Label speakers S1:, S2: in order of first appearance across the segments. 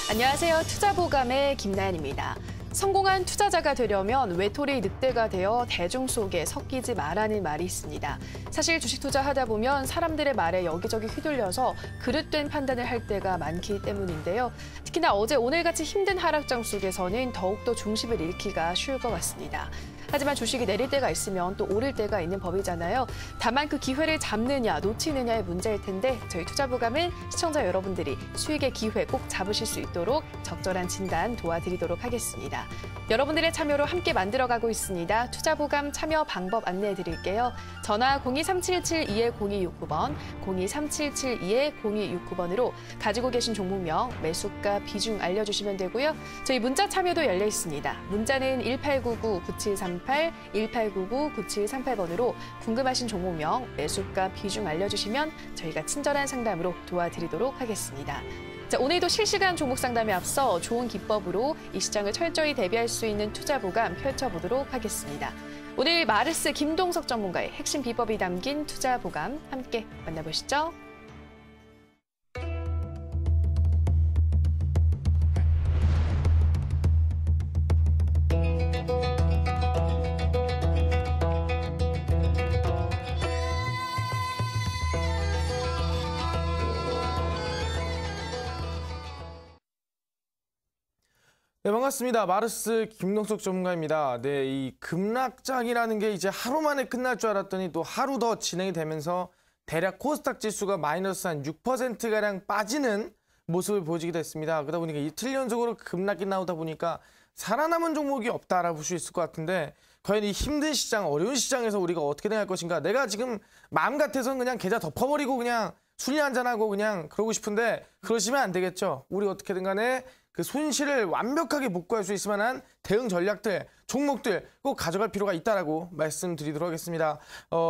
S1: 안녕하세요. 투자보감의 김나연입니다. 성공한 투자자가 되려면 외톨이 늑대가 되어 대중 속에 섞이지 말라는 말이 있습니다. 사실 주식 투자하다 보면 사람들의 말에 여기저기 휘둘려서 그릇된 판단을 할 때가 많기 때문인데요. 특히나 어제 오늘같이 힘든 하락장 속에서는 더욱더 중심을 잃기가 쉬울 것 같습니다. 하지만 주식이 내릴 때가 있으면 또 오를 때가 있는 법이잖아요. 다만 그 기회를 잡느냐 놓치느냐의 문제일 텐데 저희 투자보감은 시청자 여러분들이 수익의 기회 꼭 잡으실 수 있도록 적절한 진단 도와드리도록 하겠습니다. 여러분들의 참여로 함께 만들어가고 있습니다. 투자보감 참여 방법 안내해 드릴게요. 전화 02377-2-0269번, 02377-2-0269번으로 가지고 계신 종목명, 매수가, 비중 알려주시면 되고요. 저희 문자 참여도 열려 있습니다. 문자는 1899-9738, 1899-9738번으로 궁금하신 종목명, 매수가, 비중 알려주시면 저희가 친절한 상담으로 도와드리도록 하겠습니다. 자, 오늘도 실시간 종목 상담에 앞서 좋은 기법으로 이 시장을 철저히 대비할 수 있는 투자보감 펼쳐보도록 하겠습니다. 오늘 마르스 김동석 전문가의 핵심 비법이 담긴 투자보감 함께 만나보시죠.
S2: 네, 반갑습니다. 마르스 김동석 전문가입니다. 네, 이 급락장이라는 게 이제 하루 만에 끝날 줄 알았더니 또 하루 더 진행이 되면서 대략 코스닥 지수가 마이너스 한 6%가량 빠지는 모습을 보여주기도 했습니다. 그러다 보니까 이틀 연속으로 급락이 나오다 보니까 살아남은 종목이 없다라고 볼 수 있을 것 같은데 과연 이 힘든 시장, 어려운 시장에서 우리가 어떻게 대할 것인가. 내가 지금 마음 같아서는 그냥 계좌 덮어버리고 그냥 술이 한잔하고 그냥 그러고 싶은데 그러시면 안 되겠죠. 우리 어떻게든 간에 그 손실을 완벽하게 복구할 수 있을 만한 대응 전략들, 종목들 꼭 가져갈 필요가 있다라고 말씀드리도록 하겠습니다.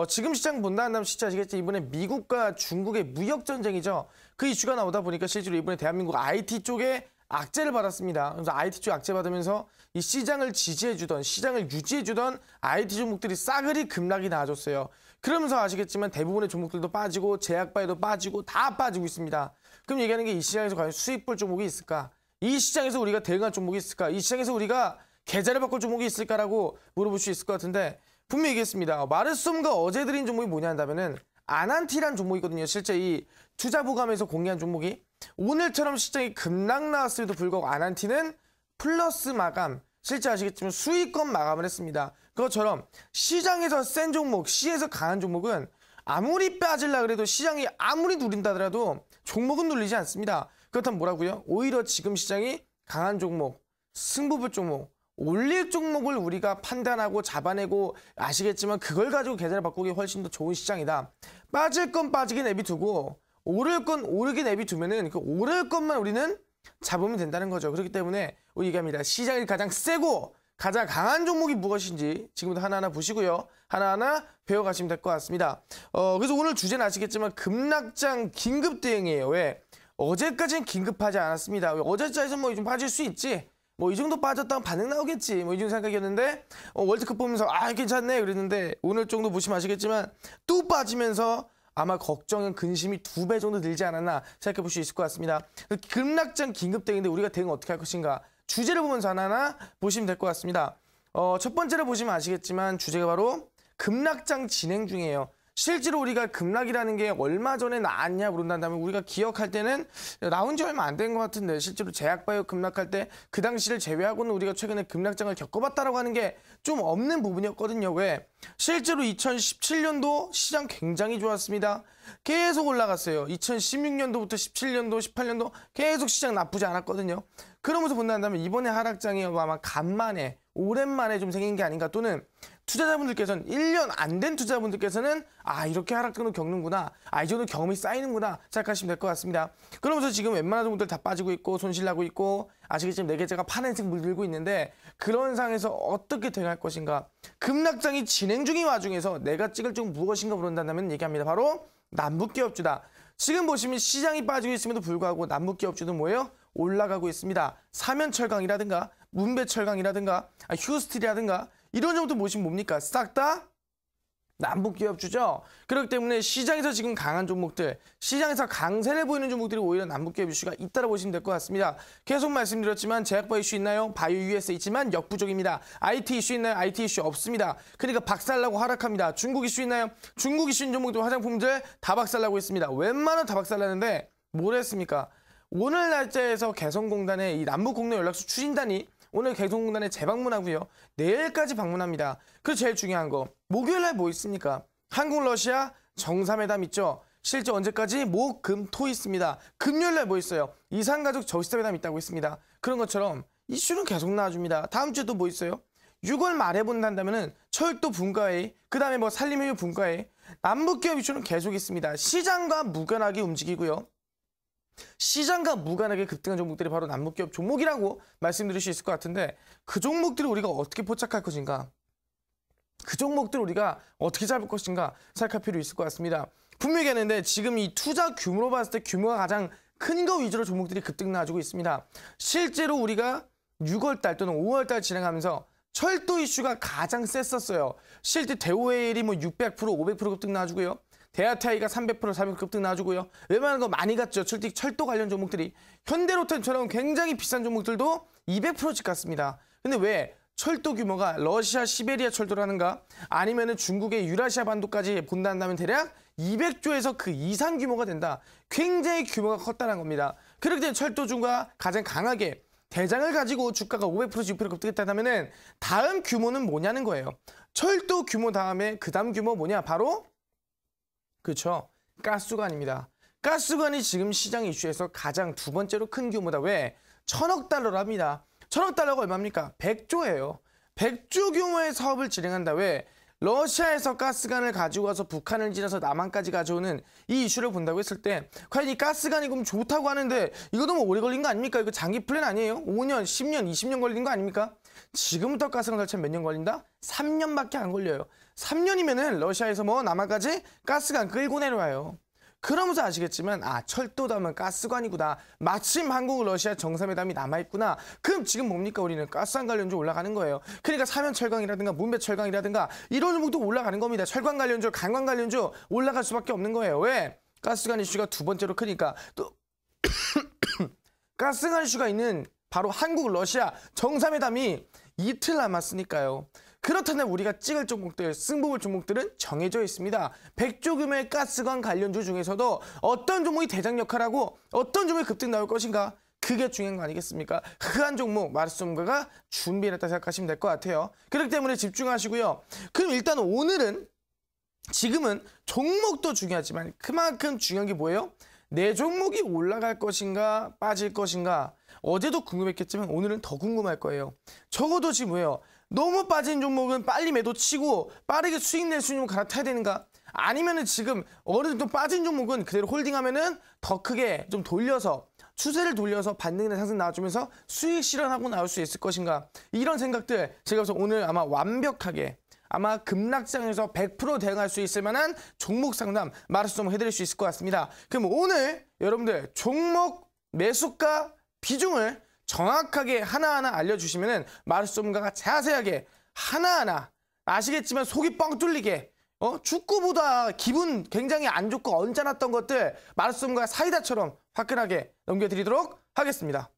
S2: 지금 시장 본다 한다면 진짜 아시겠지? 이번에 미국과 중국의 무역 전쟁이죠. 그 이슈가 나오다 보니까 실제로 이번에 대한민국 IT 쪽에 악재를 받았습니다. 그래서 IT 쪽 악재 받으면서 이 시장을 지지해주던, 시장을 유지해주던 IT 종목들이 싸그리 급락이 나아졌어요. 그러면서 아시겠지만 대부분의 종목들도 빠지고 제약바에도 빠지고 다 빠지고 있습니다. 그럼 얘기하는 게 이 시장에서 과연 수익 볼 종목이 있을까? 이 시장에서 우리가 대응할 종목이 있을까? 이 시장에서 우리가 계좌를 바꿀 종목이 있을까라고 물어볼 수 있을 것 같은데 분명히 얘기했습니다. 마르솜과 어제 드린 종목이 뭐냐 한다면은 아난티란 종목이거든요. 실제 이 투자보감에서 공개한 종목이 오늘처럼 시장이 급락 나왔음에도 불구하고 아난티는 플러스 마감, 실제 아시겠지만 수익권 마감을 했습니다. 그것처럼 시장에서 센 종목, 시에서 강한 종목은 아무리 빠질라 그래도 시장이 아무리 누린다 하더라도 종목은 눌리지 않습니다. 그렇다면 뭐라고요? 오히려 지금 시장이 강한 종목, 승부볼 종목, 올릴 종목을 우리가 판단하고 잡아내고 아시겠지만 그걸 가지고 계좌를 바꾸기 훨씬 더 좋은 시장이다. 빠질 건 빠지게 내비두고 오를 건 오르게 내비두면은 그 오를 것만 우리는 잡으면 된다는 거죠. 그렇기 때문에 우리 얘기합니다. 시장이 가장 세고 가장 강한 종목이 무엇인지 지금부터 하나하나 보시고요. 하나하나 배워가시면 될 것 같습니다. 그래서 오늘 주제는 아시겠지만 급락장 긴급 대응이에요. 왜? 어제까지는 긴급하지 않았습니다. 어제까지는 뭐 좀 빠질 수 있지. 뭐 이 정도 빠졌다면 반응 나오겠지. 뭐 이 정도 생각이었는데 월드컵 보면서 괜찮네 그랬는데 오늘 정도 보시면 아시겠지만 또 빠지면서 아마 걱정은 근심이 2배 정도 늘지 않았나 생각해 볼 수 있을 것 같습니다. 급락장 긴급 대응인데 우리가 대응 어떻게 할 것인가. 주제를 보면서 하나하나 보시면 될 것 같습니다. 첫 번째로 보시면 아시겠지만 주제가 바로 급락장 진행 중이에요. 실제로 우리가 급락이라는 게 얼마 전에 나왔냐 물어본다면 우리가 기억할 때는 나온 지 얼마 안 된 것 같은데 실제로 제약바이오 급락할 때 그 당시를 제외하고는 우리가 최근에 급락장을 겪어봤다라고 하는 게 좀 없는 부분이었거든요. 왜? 실제로 2017년도 시장 굉장히 좋았습니다. 계속 올라갔어요. 2016년도부터 17년도, 18년도 계속 시장 나쁘지 않았거든요. 그러면서 본다면 이번에 하락장이 아마 간만에 오랜만에 좀 생긴 게 아닌가 또는 투자자분들께서는 1년 안 된 투자자분들께서는 이렇게 하락장도 겪는구나. 이 정도 경험이 쌓이는구나 생각하시면 될 것 같습니다. 그러면서 지금 웬만한 종목들 다 빠지고 있고 손실 나고 있고 아시겠지만 내 계좌가 파란색 물들고 있는데 그런 상황에서 어떻게 대응할 것인가. 급락장이 진행 중인 와중에서 내가 찍을 종 무엇인가 물어본다면 얘기합니다. 바로 남북기업주다. 지금 보시면 시장이 빠지고 있음에도 불구하고 남북기업주는 뭐예요? 올라가고 있습니다. 사면철강이라든가 문배철강이라든가 휴스틸이라든가 이런 정도 보시면 뭡니까? 싹 다 남북기업주죠. 그렇기 때문에 시장에서 지금 강한 종목들, 시장에서 강세를 보이는 종목들이 오히려 남북기업 이슈가 있다고 보시면 될 것 같습니다. 계속 말씀드렸지만 제약바 이슈 있나요? 바이오 US 있지만 역부족입니다. IT 이슈 있나요? IT 이슈 없습니다. 그러니까 박살나고 하락합니다. 중국 이슈 있나요? 중국 이슈인 종목들, 화장품들 다 박살나고 있습니다. 웬만하면 다 박살나는데 뭘 했습니까? 오늘 날짜에서 개성공단의 이 남북공로연락소 추진단이 오늘 개성공단에 재방문하고요. 내일까지 방문합니다. 그리고 제일 중요한 거, 목요일 날 뭐 있습니까? 한국 러시아 정상회담 있죠. 실제 언제까지? 목, 금, 토 있습니다. 금요일 날 뭐 있어요? 이산가족 저시사회담 있다고 있습니다. 그런 것처럼 이슈는 계속 나와줍니다. 다음 주에 또 뭐 있어요? 6월 말에 본다면은 철도 분과회, 그 다음에 뭐 산림효율 분과회, 남북기업 이슈는 계속 있습니다. 시장과 무관하게 움직이고요. 시장과 무관하게 급등한 종목들이 바로 남북기업 종목이라고 말씀드릴 수 있을 것 같은데, 그 종목들을 우리가 어떻게 포착할 것인가, 그 종목들을 우리가 어떻게 잡을 것인가 생각할 필요 있을 것 같습니다. 분명히 했는데 지금 이 투자 규모로 봤을 때 규모가 가장 큰 거 위주로 종목들이 급등 나와주고 있습니다. 실제로 우리가 6월달 또는 5월달 진행하면서 철도 이슈가 가장 셌었어요. 실제 대우웨일이 뭐 600%, 500% 급등 나와주고요. 대하타이가 300%, 400% 급등 나와주고요. 웬만한 거 많이 갔죠. 철도 관련 종목들이. 현대로템처럼 굉장히 비싼 종목들도 200%씩 갔습니다. 근데 왜? 철도 규모가 러시아 시베리아 철도라는가 아니면은 중국의 유라시아 반도까지 본다면 대략 200조에서 그 이상 규모가 된다. 굉장히 규모가 컸다는 겁니다. 그렇기 때문에 철도주가 가장 강하게 대장을 가지고 주가가 500%, 6% 급등했다면은 다음 규모는 뭐냐는 거예요. 철도 규모 다음에 그 다음 규모 뭐냐? 바로 그렇죠. 가스관입니다. 가스관이 지금 시장 이슈에서 가장 두 번째로 큰 규모다. 왜? 1000억 달러로 합니다. 1000억 달러가 얼마입니까? 100조예요. 100조 규모의 사업을 진행한다. 왜? 러시아에서 가스관을 가지고 와서 북한을 지나서 남한까지 가져오는 이 이슈를 본다고 했을 때 과연 이 가스관이 그럼 좋다고 하는데 이거 너무 오래 걸린 거 아닙니까? 이거 장기 플랜 아니에요? 5년, 10년, 20년 걸린 거 아닙니까? 지금부터 가스관 설치하면 몇 년 걸린다? 3년밖에 안 걸려요. 3년이면은 러시아에서 뭐 남한까지 가스관 끌고 내려와요. 그러면서 아시겠지만 철도다면 가스관이구나. 마침 한국 러시아 정상회담이 남아있구나. 그럼 지금 뭡니까? 우리는 가스관 관련주 올라가는 거예요. 그러니까 사면철강이라든가 문배철강이라든가 이런 종목도 올라가는 겁니다. 철강 관련주, 강관 관련주 올라갈 수밖에 없는 거예요. 왜? 가스관 이슈가 두 번째로 크니까. 또 가스관 이슈가 있는 바로 한국 러시아 정상회담이 이틀 남았으니까요. 그렇다면 우리가 찍을 종목들, 승부볼 종목들은 정해져 있습니다. 100조 규모의 가스관 관련주 중에서도 어떤 종목이 대장 역할하고 어떤 종목이 급등 나올 것인가, 그게 중요한 거 아니겠습니까? 그 한 종목 마르스 전문가가 준비해놨다 생각하시면 될 것 같아요. 그렇기 때문에 집중하시고요. 그럼 일단 오늘은 지금은 종목도 중요하지만 그만큼 중요한 게 뭐예요? 내 종목이 올라갈 것인가 빠질 것인가. 어제도 궁금했겠지만 오늘은 더 궁금할 거예요. 적어도 지금 뭐예요? 너무 빠진 종목은 빨리 매도 치고 빠르게 수익 낼 수 있는 종목 갈아타야 되는가? 아니면은 지금 어느 정도 빠진 종목은 그대로 홀딩하면은 더 크게 좀 돌려서 추세를 돌려서 반등이나 상승 나와주면서 수익 실현하고 나올 수 있을 것인가? 이런 생각들 제가 그래서 오늘 아마 완벽하게 아마 급락장에서 100% 대응할 수 있을 만한 종목 상담 마르스 종목 해드릴 수 있을 것 같습니다. 그럼 오늘 여러분들 종목 매수가 비중을 정확하게 하나하나 알려주시면은 마르스 전문가가 자세하게 하나하나 아시겠지만 속이 뻥 뚫리게 축구보다 기분 굉장히 안 좋고 언짢았던 것들 마르스 전문가가 사이다처럼 화끈하게 넘겨드리도록 하겠습니다.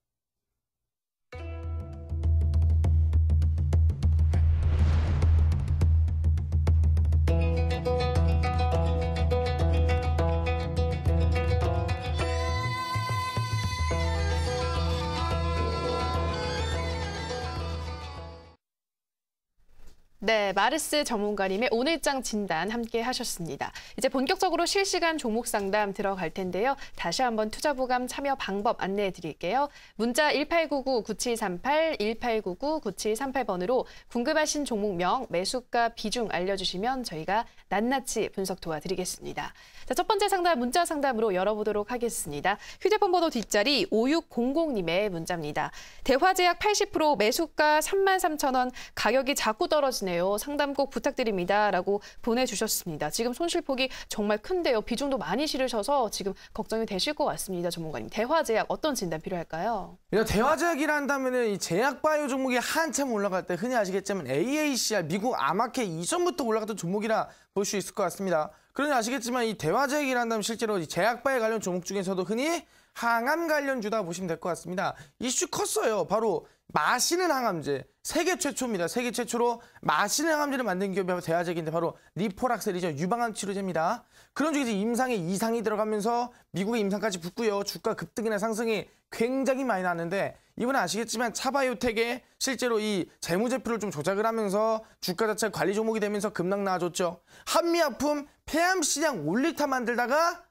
S1: 네, 마르스 전문가님의 오늘장 진단 함께 하셨습니다. 이제 본격적으로 실시간 종목 상담 들어갈 텐데요. 다시 한번 투자보감 참여 방법 안내해 드릴게요. 문자 1899-9738, 1899-9738번으로 궁금하신 종목명, 매수가 비중 알려주시면 저희가 낱낱이 분석 도와드리겠습니다. 자, 첫 번째 상담 문자 상담으로 열어보도록 하겠습니다. 휴대폰 번호 뒷자리 5600님의 문자입니다. 대화제약 80% 매수가 33,000원, 가격이 자꾸 떨어지네요. 하네요. 상담 꼭 부탁드립니다. 라고 보내주셨습니다. 지금 손실폭이 정말 큰데요. 비중도 많이 실으셔서 지금 걱정이 되실 것 같습니다. 전문가님, 대화제약 어떤 진단 필요할까요?
S2: 대화제약이라 한다면 이 제약바이오 종목이 한참 올라갈 때 흔히 아시겠지만 AACR, 미국 아마케 이전부터 올라갔던 종목이라 볼 수 있을 것 같습니다. 그러니 아시겠지만 이 대화제약이라 한다면 실제로 이 제약바이오 관련 종목 중에서도 흔히 항암 관련주다 보시면 될 것 같습니다. 이슈 컸어요. 바로 마시는 항암제. 세계 최초입니다. 세계 최초로 마시는 항암제를 만든 기업이 바로 대화제약인데 바로 리포락셀이죠. 유방암 치료제입니다. 그런 중에서 임상에 이상이 들어가면서 미국의 임상까지 붙고요. 주가 급등이나 상승이 굉장히 많이 났는데 이번에 아시겠지만 차바이오텍에 실제로 이 재무제표를 좀 조작을 하면서 주가 자체가 관리 종목이 되면서 급락 나와줬죠. 한미약품 폐암 시장 올리타 만들다가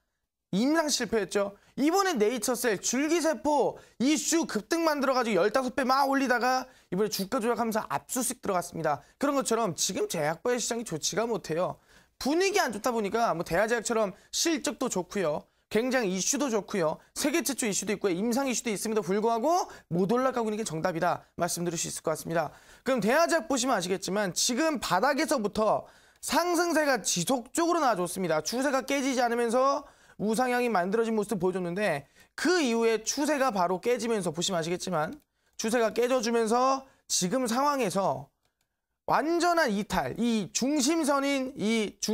S2: 임상 실패했죠. 이번에 네이처셀 줄기세포 이슈 급등 만들어가지고 15배 막 올리다가 이번에 주가 조작하면서 압수수색 들어갔습니다. 그런 것처럼 지금 제약바이오 시장이 좋지가 못해요. 분위기 안 좋다 보니까 뭐 대화제약처럼 실적도 좋고요. 굉장히 이슈도 좋고요. 세계 최초 이슈도 있고요. 임상 이슈도 있음에도 불구하고 못 올라가고 있는 게 정답이다 말씀드릴 수 있을 것 같습니다. 그럼 대화제약 보시면 아시겠지만 지금 바닥에서부터 상승세가 지속적으로 나와줬습니다. 추세가 깨지지 않으면서 우상향이 만들어진 모습을 보여줬는데 그 이후에 추세가 바로 깨지면서 보시면 아시겠지만 추세가 깨져주면서 지금 상황에서 완전한 이탈, 이 중심선인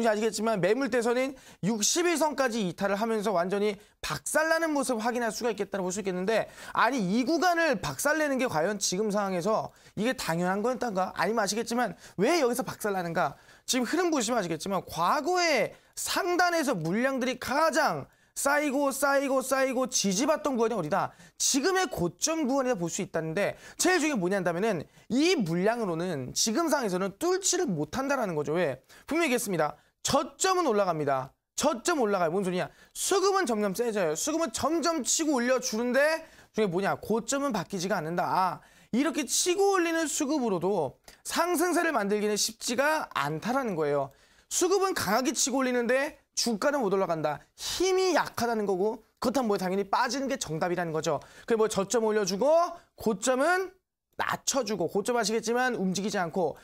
S2: 아시겠지만 매물대선인 61선까지 이탈을 하면서 완전히 박살나는 모습을 확인할 수가 있겠다고 볼 수 있겠는데 아니 이 구간을 박살내는 게 과연 지금 상황에서 이게 당연한 거였던가? 아니면 아시겠지만 왜 여기서 박살나는가? 지금 흐름 보시면 아시겠지만 과거에 상단에서 물량들이 가장 쌓이고 지지받던 구간이 어디다? 지금의 고점 구간이다 볼 수 있다는데 제일 중요한 게 뭐냐면은 이 물량으로는 지금 상황에서는 뚫지를 못한다라는 거죠. 왜? 분명히 얘기했습니다. 저점은 올라갑니다. 저점 올라가요. 뭔 소리냐? 수급은 점점 세져요. 수급은 점점 치고 올려주는데 중에 뭐냐? 고점은 바뀌지가 않는다. 이렇게 치고 올리는 수급으로도 상승세를 만들기는 쉽지가 않다라는 거예요. 수급은 강하게 치고 올리는데 주가는 못 올라간다. 힘이 약하다는 거고 그렇다면 뭐 당연히 빠지는 게 정답이라는 거죠. 그래 뭐 저점 올려주고 고점은 낮춰주고 고점 아시겠지만 움직이지 않고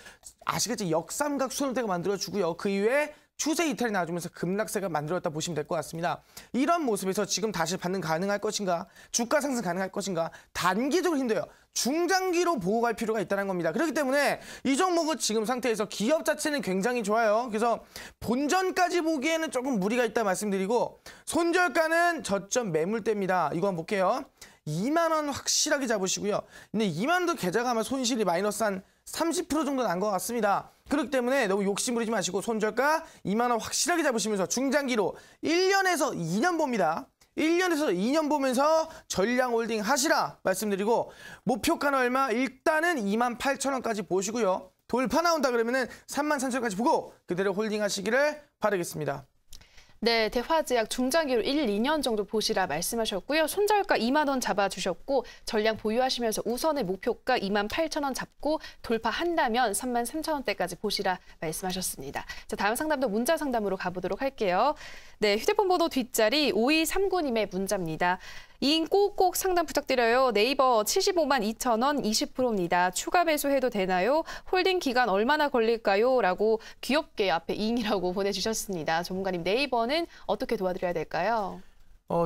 S2: 아시겠지 역삼각 수렴대가 만들어주고요. 그 이후에 추세 이탈이 나와주면서 급락세가 만들어졌다 보시면 될 것 같습니다. 이런 모습에서 지금 다시 반등 가능할 것인가? 주가 상승 가능할 것인가? 단기적으로 힘들어요. 중장기로 보고 갈 필요가 있다는 겁니다. 그렇기 때문에 이 종목은 지금 상태에서 기업 자체는 굉장히 좋아요. 그래서 본전까지 보기에는 조금 무리가 있다 말씀드리고 손절가는 저점 매물대입니다. 이거 한번 볼게요. 2만 원 확실하게 잡으시고요. 근데 2만 원도 계좌가 아마 손실이 마이너스 한 30% 정도 난 것 같습니다. 그렇기 때문에 너무 욕심 부리지 마시고 손절가 2만 원 확실하게 잡으시면서 중장기로 1년에서 2년 봅니다. 1년에서 2년 보면서 전량 홀딩 하시라 말씀드리고 목표가는 얼마? 일단은 28,000원까지 보시고요. 돌파 나온다 그러면은 33,000원까지 보고 그대로 홀딩 하시기를 바라겠습니다.
S1: 네, 대화제약 중장기로 1, 2년 정도 보시라 말씀하셨고요. 손절가 2만 원 잡아주셨고 전량 보유하시면서 우선의 목표가 28,000원 잡고 돌파한다면 33,000원대까지 보시라 말씀하셨습니다. 자, 다음 상담도 문자 상담으로 가보도록 할게요. 네, 휴대폰 번호 뒷자리 5239님의 문자입니다. 이인 꼭꼭 상담 부탁드려요. 네이버 75만 2천원 20%입니다. 추가 매수해도 되나요? 홀딩 기간 얼마나 걸릴까요? 라고 귀엽게 앞에 이인이라고 보내주셨습니다. 전문가님, 네이버는 어떻게 도와드려야 될까요?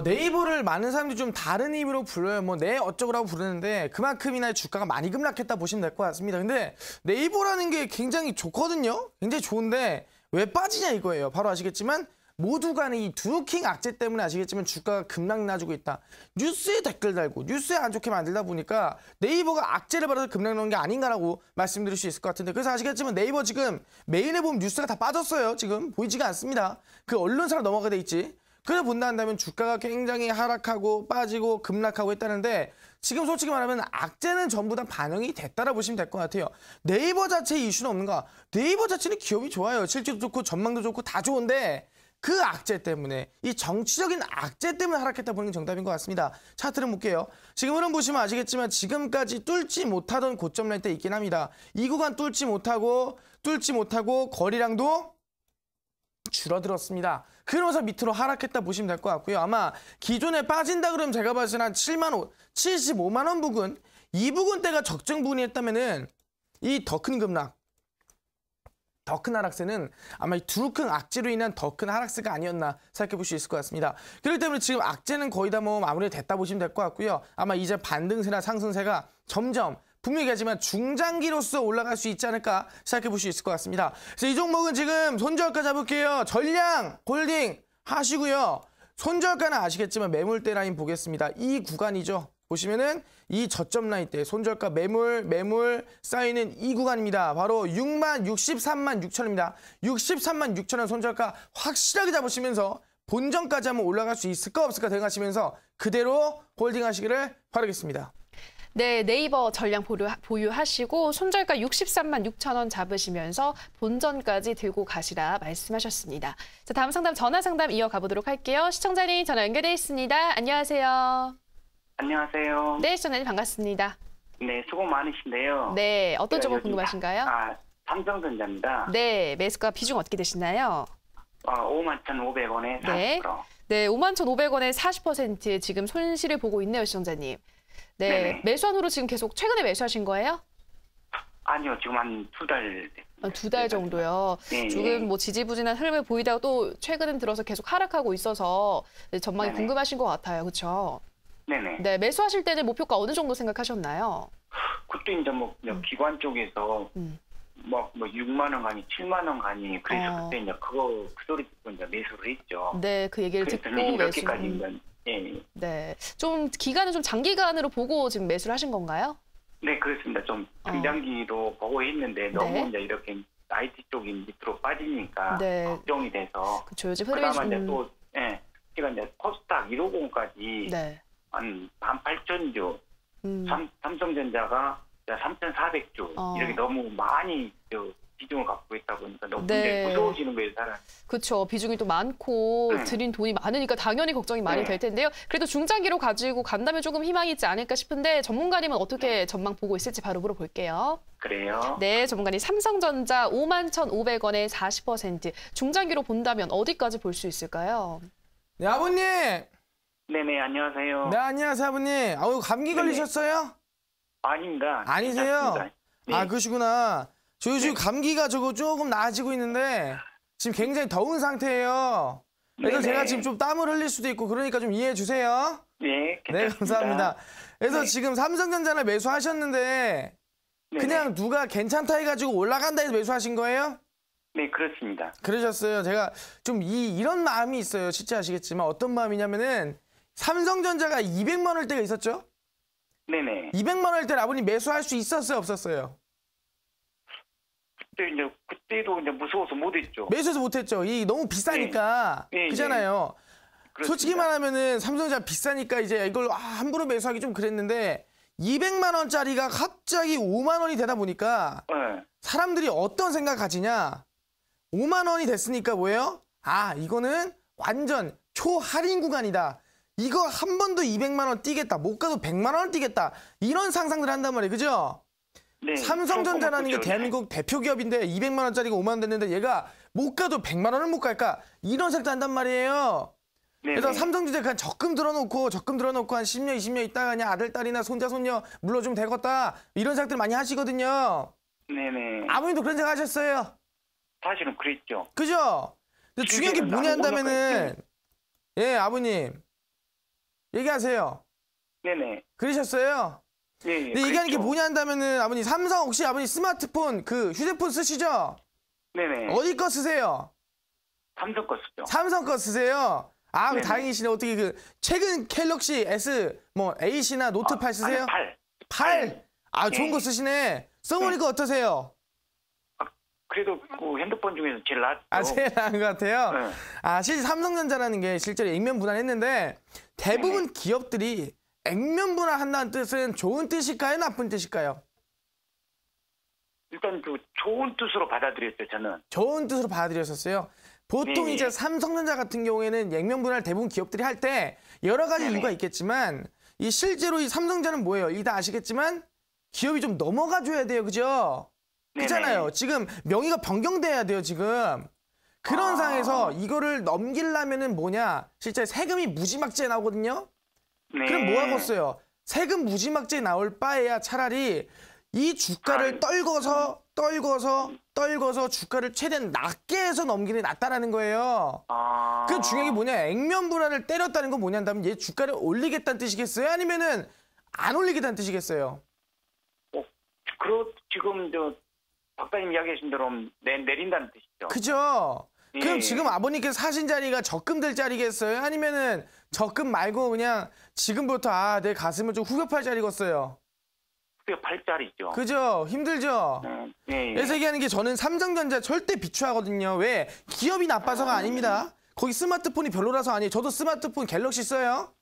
S2: 네이버를 많은 사람들이 좀 다른 의미로 불러요. 뭐 네 어쩌고라고 부르는데 그만큼이나 주가가 많이 급락했다 보시면 될 것 같습니다. 근데 네이버라는 게 굉장히 좋거든요. 굉장히 좋은데 왜 빠지냐 이거예요. 바로 아시겠지만 모두 간에 이 드루킹 악재 때문에 아시겠지만 주가가 급락 나주고 있다. 뉴스에 댓글 달고 뉴스에 안 좋게 만들다 보니까 네이버가 악재를 받아서 급락 나는 게 아닌가라고 말씀드릴 수 있을 것 같은데 그래서 아시겠지만 네이버 지금 메인에 보면 뉴스가 다 빠졌어요. 지금 보이지가 않습니다. 그 언론사로 넘어가 돼 있지. 그래 본다 한다면 주가가 굉장히 하락하고 빠지고 급락하고 했다는데 지금 솔직히 말하면 악재는 전부 다 반영이 됐다라 보시면 될 것 같아요. 네이버 자체에 이슈는 없는가? 네이버 자체는 기업이 좋아요. 실질도 좋고 전망도 좋고 다 좋은데 그 악재 때문에 이 정치적인 악재 때문에 하락했다 보는 게 정답인 것 같습니다. 차트를 볼게요. 지금 흐름 보시면 아시겠지만 지금까지 뚫지 못하던 고점 라인 때 있긴 합니다. 이 구간 뚫지 못하고 거리량도 줄어들었습니다. 그러면서 밑으로 하락했다 보시면 될 것 같고요. 아마 기존에 빠진다 그러면 제가 봤을 때 한 75만 원 부근 이 부근대가 적정 부근이었다면은 이 더 큰 급락 더 큰 하락세는 아마 이 두루큰 악재로 인한 더 큰 하락세가 아니었나 생각해 볼 수 있을 것 같습니다. 그렇기 때문에 지금 악재는 거의 다 뭐 마무리 됐다 보시면 될 것 같고요. 아마 이제 반등세나 상승세가 점점 분명히 하지만 중장기로서 올라갈 수 있지 않을까 생각해 볼 수 있을 것 같습니다. 그래서 이 종목은 지금 손절가 잡을게요. 전량 홀딩 하시고요. 손절가는 아시겠지만 매물대 라인 보겠습니다. 이 구간이죠. 보시면은 이 저점 라인 때 손절가 매물 쌓이는 이 구간입니다. 바로 63만 6천원입니다. 63만 6천원 손절가 확실하게 잡으시면서 본전까지 한번 올라갈 수 있을까 없을까 생각하시면서 그대로 홀딩하시기를 바라겠습니다.
S1: 네, 네이버 전량 보유하시고 손절가 63만 6천원 잡으시면서 본전까지 들고 가시라 말씀하셨습니다. 자, 다음 상담 전화 상담 이어가 보도록 할게요. 시청자님 전화 연결돼 있습니다. 안녕하세요.
S3: 안녕하세요.
S1: 네, 시청자님 반갑습니다.
S3: 네, 수고 많으신데요.
S1: 네, 어떤 종목
S3: 요즘
S1: 궁금하신가요?
S3: 삼성전자입니다.
S1: 네, 매수가 비중 어떻게 되시나요?
S3: 51,500원에 40%.
S1: 네. 네, 51,500원에 40% 지금 손실을 보고 있네요, 시청자님. 네,
S3: 네네.
S1: 매수한 후로 지금 계속 최근에 매수하신 거예요?
S3: 아니요, 지금 한 2달.
S1: 두 달 정도요.
S3: 네.
S1: 지금 뭐 지지부진한 흐름을 보이다가 또 최근 들어서 계속 하락하고 있어서 전망이
S3: 네네.
S1: 궁금하신 것 같아요. 그렇죠?
S3: 네네.
S1: 네, 매수하실 때는 목표가 어느 정도 생각하셨나요?
S3: 그때 이제 기관 쪽에서
S1: 음.
S3: 6만 원 가니 7만 원 가니 그래서
S1: 어.
S3: 그때 이제 그 소리 듣고 이제 매수를 했죠.
S1: 네, 그 얘기를
S3: 그래서
S1: 듣고 매수.
S3: 이렇게까지 이제
S1: 네, 좀 기간은 좀 장기간으로 보고 지금 매수를 하신 건가요?
S3: 네, 그렇습니다. 좀 중장기로 보고 했는데 너무 이제 이렇게 IT 쪽이 밑으로 빠지니까
S1: 네.
S3: 걱정이 돼서
S1: 그렇죠. 요즘 흐름이
S3: 그다음에 이제 또 제가 이제 코스닥 150까지
S1: 네.
S3: 한 18,000주,
S1: 음.
S3: 삼성전자가 3,400주 이렇게 너무 많이 비중을 갖고 있다 보니까 너무
S1: 네.
S3: 굉장히 무서워지는 거예요, 사람.
S1: 그렇죠. 비중이 또 많고
S3: 네.
S1: 들인 돈이 많으니까 당연히 걱정이 많이
S3: 네.
S1: 될 텐데요. 그래도 중장기로 가지고 간다면 조금 희망이 있지 않을까 싶은데 전문가님은 어떻게 전망 보고 있을지 바로 물어볼게요.
S3: 그래요?
S1: 네, 전문가님 삼성전자 51,500원에 40% 중장기로 본다면 어디까지 볼 수 있을까요?
S2: 네, 아버님.
S3: 네네, 안녕하세요.
S2: 네, 안녕하세요, 아버님. 아유, 감기
S3: 네네.
S2: 걸리셨어요?
S3: 아닙니다.
S2: 아니세요?
S3: 괜찮습니다. 네.
S2: 아, 그러시구나. 저 요즘 감기가 조금 나아지고 있는데 지금 굉장히 더운 상태예요. 그래서
S3: 네네.
S2: 제가 지금 좀 땀을 흘릴 수도 있고 그러니까 좀 이해해 주세요.
S3: 네,
S2: 네,
S3: 괜찮습니다.
S2: 감사합니다. 그래서
S3: 네.
S2: 지금 삼성전자를 매수하셨는데
S3: 네네.
S2: 그냥 누가 괜찮다 해가지고 올라간다 해서 매수하신 거예요?
S3: 네, 그렇습니다.
S2: 그러셨어요. 제가 좀 이런 마음이 있어요. 진짜 아시겠지만 어떤 마음이냐면은 삼성전자가 200만 원일 때가 있었죠?
S3: 네네.
S2: 200만 원일 때는 아버님 매수할 수 있었어요, 없었어요?
S3: 그때도 이제 무서워서 못했죠.
S2: 매수해서 못했죠. 이 너무 비싸니까
S3: 네,
S2: 그잖아요.
S3: 그렇습니다.
S2: 솔직히 말하면은 삼성전자 비싸니까 이제 이걸 함부로 매수하기 좀 그랬는데 200만 원짜리가 갑자기 5만 원이 되다 보니까
S3: 네.
S2: 사람들이 어떤 생각 가지냐? 5만 원이 됐으니까 뭐예요? 아, 이거는 완전 초할인 구간이다. 이거 한 번 더 200만 원 뛰겠다. 못 가도 100만 원 뛰겠다. 이런 상상들을 한단 말이에요. 그죠?
S3: 네,
S2: 삼성전자라는 게
S3: 그렇죠.
S2: 대한민국 대표 기업인데 200만 원짜리가 5만 원 됐는데 얘가 못 가도 100만 원을 못 갈까? 이런 생각도 한단 말이에요.
S3: 네네.
S2: 그래서 삼성전자 그냥 적금 들어놓고 한 10년, 20년 있다가 그냥 아들, 딸이나 손자, 손녀 물러주면 되겠다. 이런 생각들 많이 하시거든요.
S3: 네네.
S2: 아버님도 그런 생각 하셨어요.
S3: 사실은 그랬죠.
S2: 그죠? 근데 중요한 게 뭐냐 한다면은 예, 아버님. 얘기하세요.
S3: 네네.
S2: 그러셨어요?
S3: 예,
S2: 근데 얘기하는 게 뭐냐 한다면은 아버님 삼성 혹시 아버님 스마트폰 그 휴대폰 쓰시죠?
S3: 네네.
S2: 어디 거 쓰세요?
S3: 삼성 거 쓰죠.
S2: 삼성 거 쓰세요? 아,
S3: 네네.
S2: 다행이시네. 어떻게 그 최근 갤럭시 S 뭐 A시나 노트 8 쓰세요? 8. 아, 좋은
S3: 네.
S2: 거 쓰시네. 써보니까 어떠세요?
S3: 그래도 그 핸드폰 중에서 제일 낫죠.
S2: 아, 제일 나은 것 같아요.
S3: 네.
S2: 아, 실제 삼성전자라는 게 실제로 액면 분할했는데 대부분 기업들이 액면 분할한다는 뜻은 좋은 뜻일까요? 나쁜 뜻일까요?
S3: 일단 그 좋은 뜻으로 받아들였죠, 저는.
S2: 좋은 뜻으로 받아들였었어요. 보통
S3: 네네.
S2: 이제 삼성전자 같은 경우에는 액면 분할 대부분 기업들이 할 때 여러 가지
S3: 네네.
S2: 이유가 있겠지만 이 실제로 이 삼성전자는 뭐예요? 이 다 아시겠지만 기업이 좀 넘어가 줘야 돼요. 그죠?
S3: 네네.
S2: 그렇잖아요. 지금 명의가 변경돼야 돼요, 지금. 그런 상황에서 이거를 넘기려면은 뭐냐? 실제 세금이 무지막지에 나오거든요.
S3: 네.
S2: 그럼 뭐 하겠어요? 세금 무지막지에 나올 바에야 차라리 이 주가를 떨궈서 주가를 최대한 낮게 해서 넘기는 게 낫다라는 거예요. 그 중요한 게 뭐냐? 액면 불안을 때렸다는 건 뭐냐면 얘 주가를 올리겠다는 뜻이겠어요? 아니면은 안 올리겠다는 뜻이겠어요?
S3: 지금 박사님 이야기하신 대로 내린다는 뜻이죠.
S2: 그죠?
S3: 예.
S2: 그럼 지금 아버님께서 사신 자리가 적금 될 자리겠어요? 아니면은 적금 말고 그냥 지금부터 내 가슴을 좀 후벼팔 자리겠어요?
S3: 후벼팔 자리죠.
S2: 그죠? 힘들죠?
S3: 예.
S2: 그래서 얘기하는 게 저는 삼성전자 절대 비추하거든요. 왜? 기업이 나빠서가 아닙니다. 거기 스마트폰이 별로라서 아니에요. 저도 스마트폰 갤럭시 써요.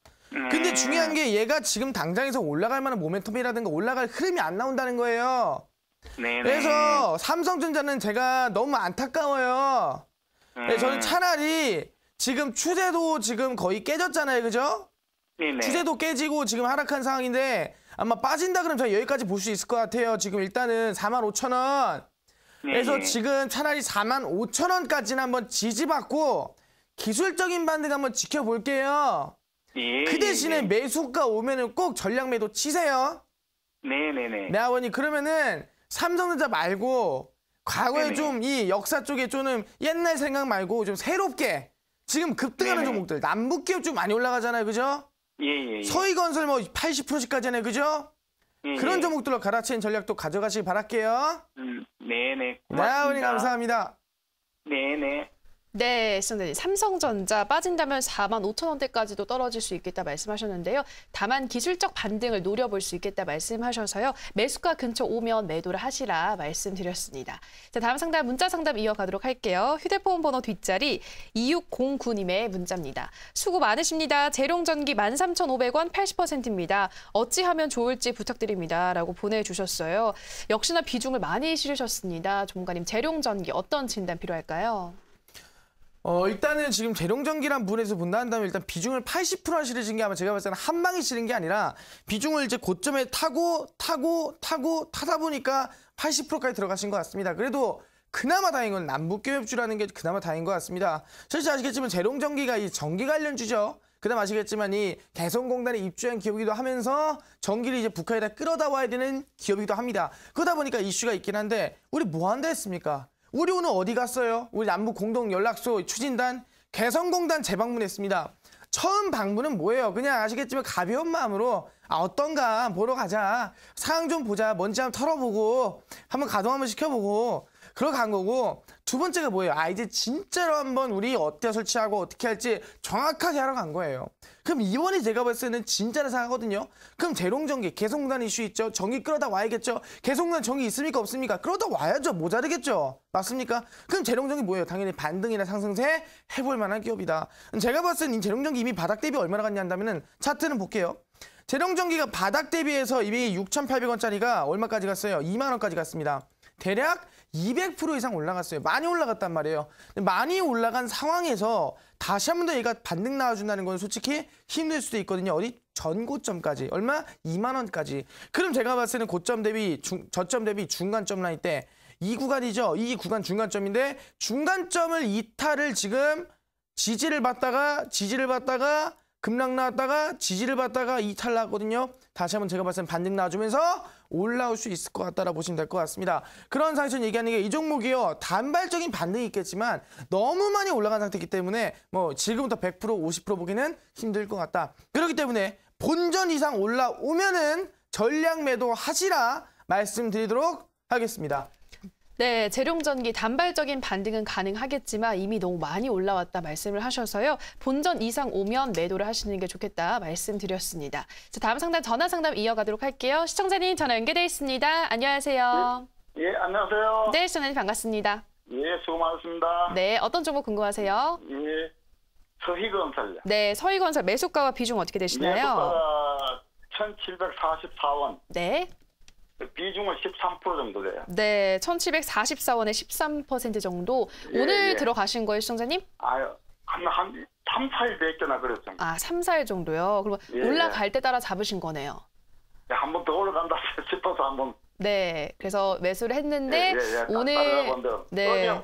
S2: 근데 중요한 게 얘가 지금 당장에서 올라갈 만한 모멘텀이라든가 올라갈 흐름이 안 나온다는 거예요.
S3: 네네.
S2: 그래서 삼성전자는 제가 너무 안타까워요. 네, 저는 차라리 지금 추세도 지금 거의 깨졌잖아요. 그죠?
S3: 네네.
S2: 추세도 깨지고 지금 하락한 상황인데 아마 빠진다 그러면 저희 여기까지 볼 수 있을 것 같아요. 지금 일단은 45,000원. 그래서 지금 차라리 45,000원까지는 한번 지지받고 기술적인 반등 한번 지켜볼게요.
S3: 예,
S2: 그 대신에 매수가 오면은 꼭 전량 매도 치세요.
S3: 네네네.
S2: 네, 아버님. 그러면은 삼성전자 말고 과거에 좀 이 역사 쪽에 좀 옛날 생각 말고 좀 새롭게 지금 급등하는 종목들 남북기업 좀 많이 올라가잖아요. 그죠?
S3: 예.
S2: 서희건설 뭐 80%씩까지네. 그죠? 그런 종목들로 갈아치는 전략도 가져가시기 바랄게요.
S3: 네네.
S2: 네, 아버님 감사합니다.
S3: 네네.
S1: 네, 시청자님. 삼성전자 빠진다면 45,000원대까지도 떨어질 수 있겠다 말씀하셨는데요. 다만 기술적 반등을 노려볼 수 있겠다 말씀하셔서요. 매수가 근처 오면 매도를 하시라 말씀드렸습니다. 자, 다음 상담 문자 상담 이어가도록 할게요. 휴대폰 번호 뒷자리 2609님의 문자입니다. 수고 많으십니다. 재롱전기 13,500원 80%입니다. 어찌하면 좋을지 부탁드립니다. 라고 보내주셨어요. 역시나 비중을 많이 실으셨습니다. 전문가님, 재롱전기 어떤 진단 필요할까요?
S2: 일단은 지금 재룡전기란 부분에서 본다 한다면 일단 비중을 80% 실으신 게 아마 제가 봤을 때는 한 방에 실은 게 아니라 비중을 이제 고점에 타다 보니까 80%까지 들어가신 것 같습니다. 그래도 그나마 다행인 건 남북교협주라는 게 그나마 다행인 것 같습니다. 사실 아시겠지만 재룡전기가 이 전기 관련주죠. 그다음 아시겠지만 이 개성공단에 입주한 기업이기도 하면서 전기를 이제 북한에다 끌어다 와야 되는 기업이기도 합니다. 그러다 보니까 이슈가 있긴 한데 우리 뭐 한다 했습니까? 우리 오늘 어디 갔어요? 우리 남북공동연락소 추진단 개성공단 재방문했습니다. 처음 방문은 뭐예요? 그냥 아시겠지만 가벼운 마음으로 어떤가 보러 가자. 상황 좀 보자. 먼지 한번 털어보고 한번 가동 한번 시켜보고 그러고 간 거고 두 번째가 뭐예요? 이제 진짜로 한번 우리 어떻게 설치하고 어떻게 할지 정확하게 하러 간 거예요. 그럼 이번에 제가 봤을 때는 진짜로 생각하거든요. 그럼 재롱전기, 개성공단 이슈 있죠? 전기 끌어다 와야겠죠? 개성공단 전기 있습니까? 없습니까? 끌어다 와야죠. 모자르겠죠? 맞습니까? 그럼 재롱전기 뭐예요? 당연히 반등이나 상승세 해볼 만한 기업이다. 제가 봤을 때는 재롱전기 이미 바닥 대비 얼마나 갔냐 한다면은 차트는 볼게요. 재롱전기가 바닥 대비해서 이미 6,800원짜리가 얼마까지 갔어요? 2만 원까지 갔습니다. 대략 200% 이상 올라갔어요. 많이 올라갔단 말이에요. 많이 올라간 상황에서 다시 한 번 더 얘가 반등 나와준다는 건 솔직히 힘들 수도 있거든요. 어디? 전고점까지. 얼마? 2만 원까지. 그럼 제가 봤을 때는 고점 대비, 저점 대비 중간점 라인 때 이 구간이죠. 이 구간 중간점인데 중간점을 이탈을 지금 지지를 받다가 급락 나왔다가 지지를 받다가 이탈 나왔거든요. 다시 한번 제가 봤을 땐 반등 나와주면서 올라올 수 있을 것 같다라고 보시면 될 것 같습니다. 그런 상황에서 얘기하는 게 이 종목이요. 단발적인 반등이 있겠지만 너무 많이 올라간 상태이기 때문에 뭐 지금부터 100% 50% 보기는 힘들 것 같다. 그렇기 때문에 본전 이상 올라오면은 전량 매도 하시라 말씀드리도록 하겠습니다.
S1: 네, 재룡전기 단발적인 반등은 가능하겠지만 이미 너무 많이 올라왔다 말씀을 하셔서요. 본전 이상 오면 매도를 하시는 게 좋겠다 말씀드렸습니다. 자, 다음 상담 전화 상담 이어가도록 할게요. 시청자님 전화 연결돼 있습니다. 안녕하세요.
S4: 예, 안녕하세요.
S1: 네, 시청자님 반갑습니다.
S4: 예, 수고 많으십니다.
S1: 네, 어떤 종목 궁금하세요?
S4: 예, 서희건설.
S1: 네, 서희건설 매수가와 비중 어떻게 되시나요?
S4: 매수가 1,744원.
S1: 네.
S4: 비중은 13% 정도 돼요.
S1: 네, 1,744원에 13% 정도. 오늘
S4: 예.
S1: 들어가신 거예요, 시청자님?
S4: 한 3, 4일 됐거나 그랬죠.
S1: 3, 4일 정도요. 그럼 올라갈 때 따라 잡으신 거네요.
S4: 한 번 더 올라간다 싶어서 한번.
S1: 네, 그래서 매수를 했는데 오늘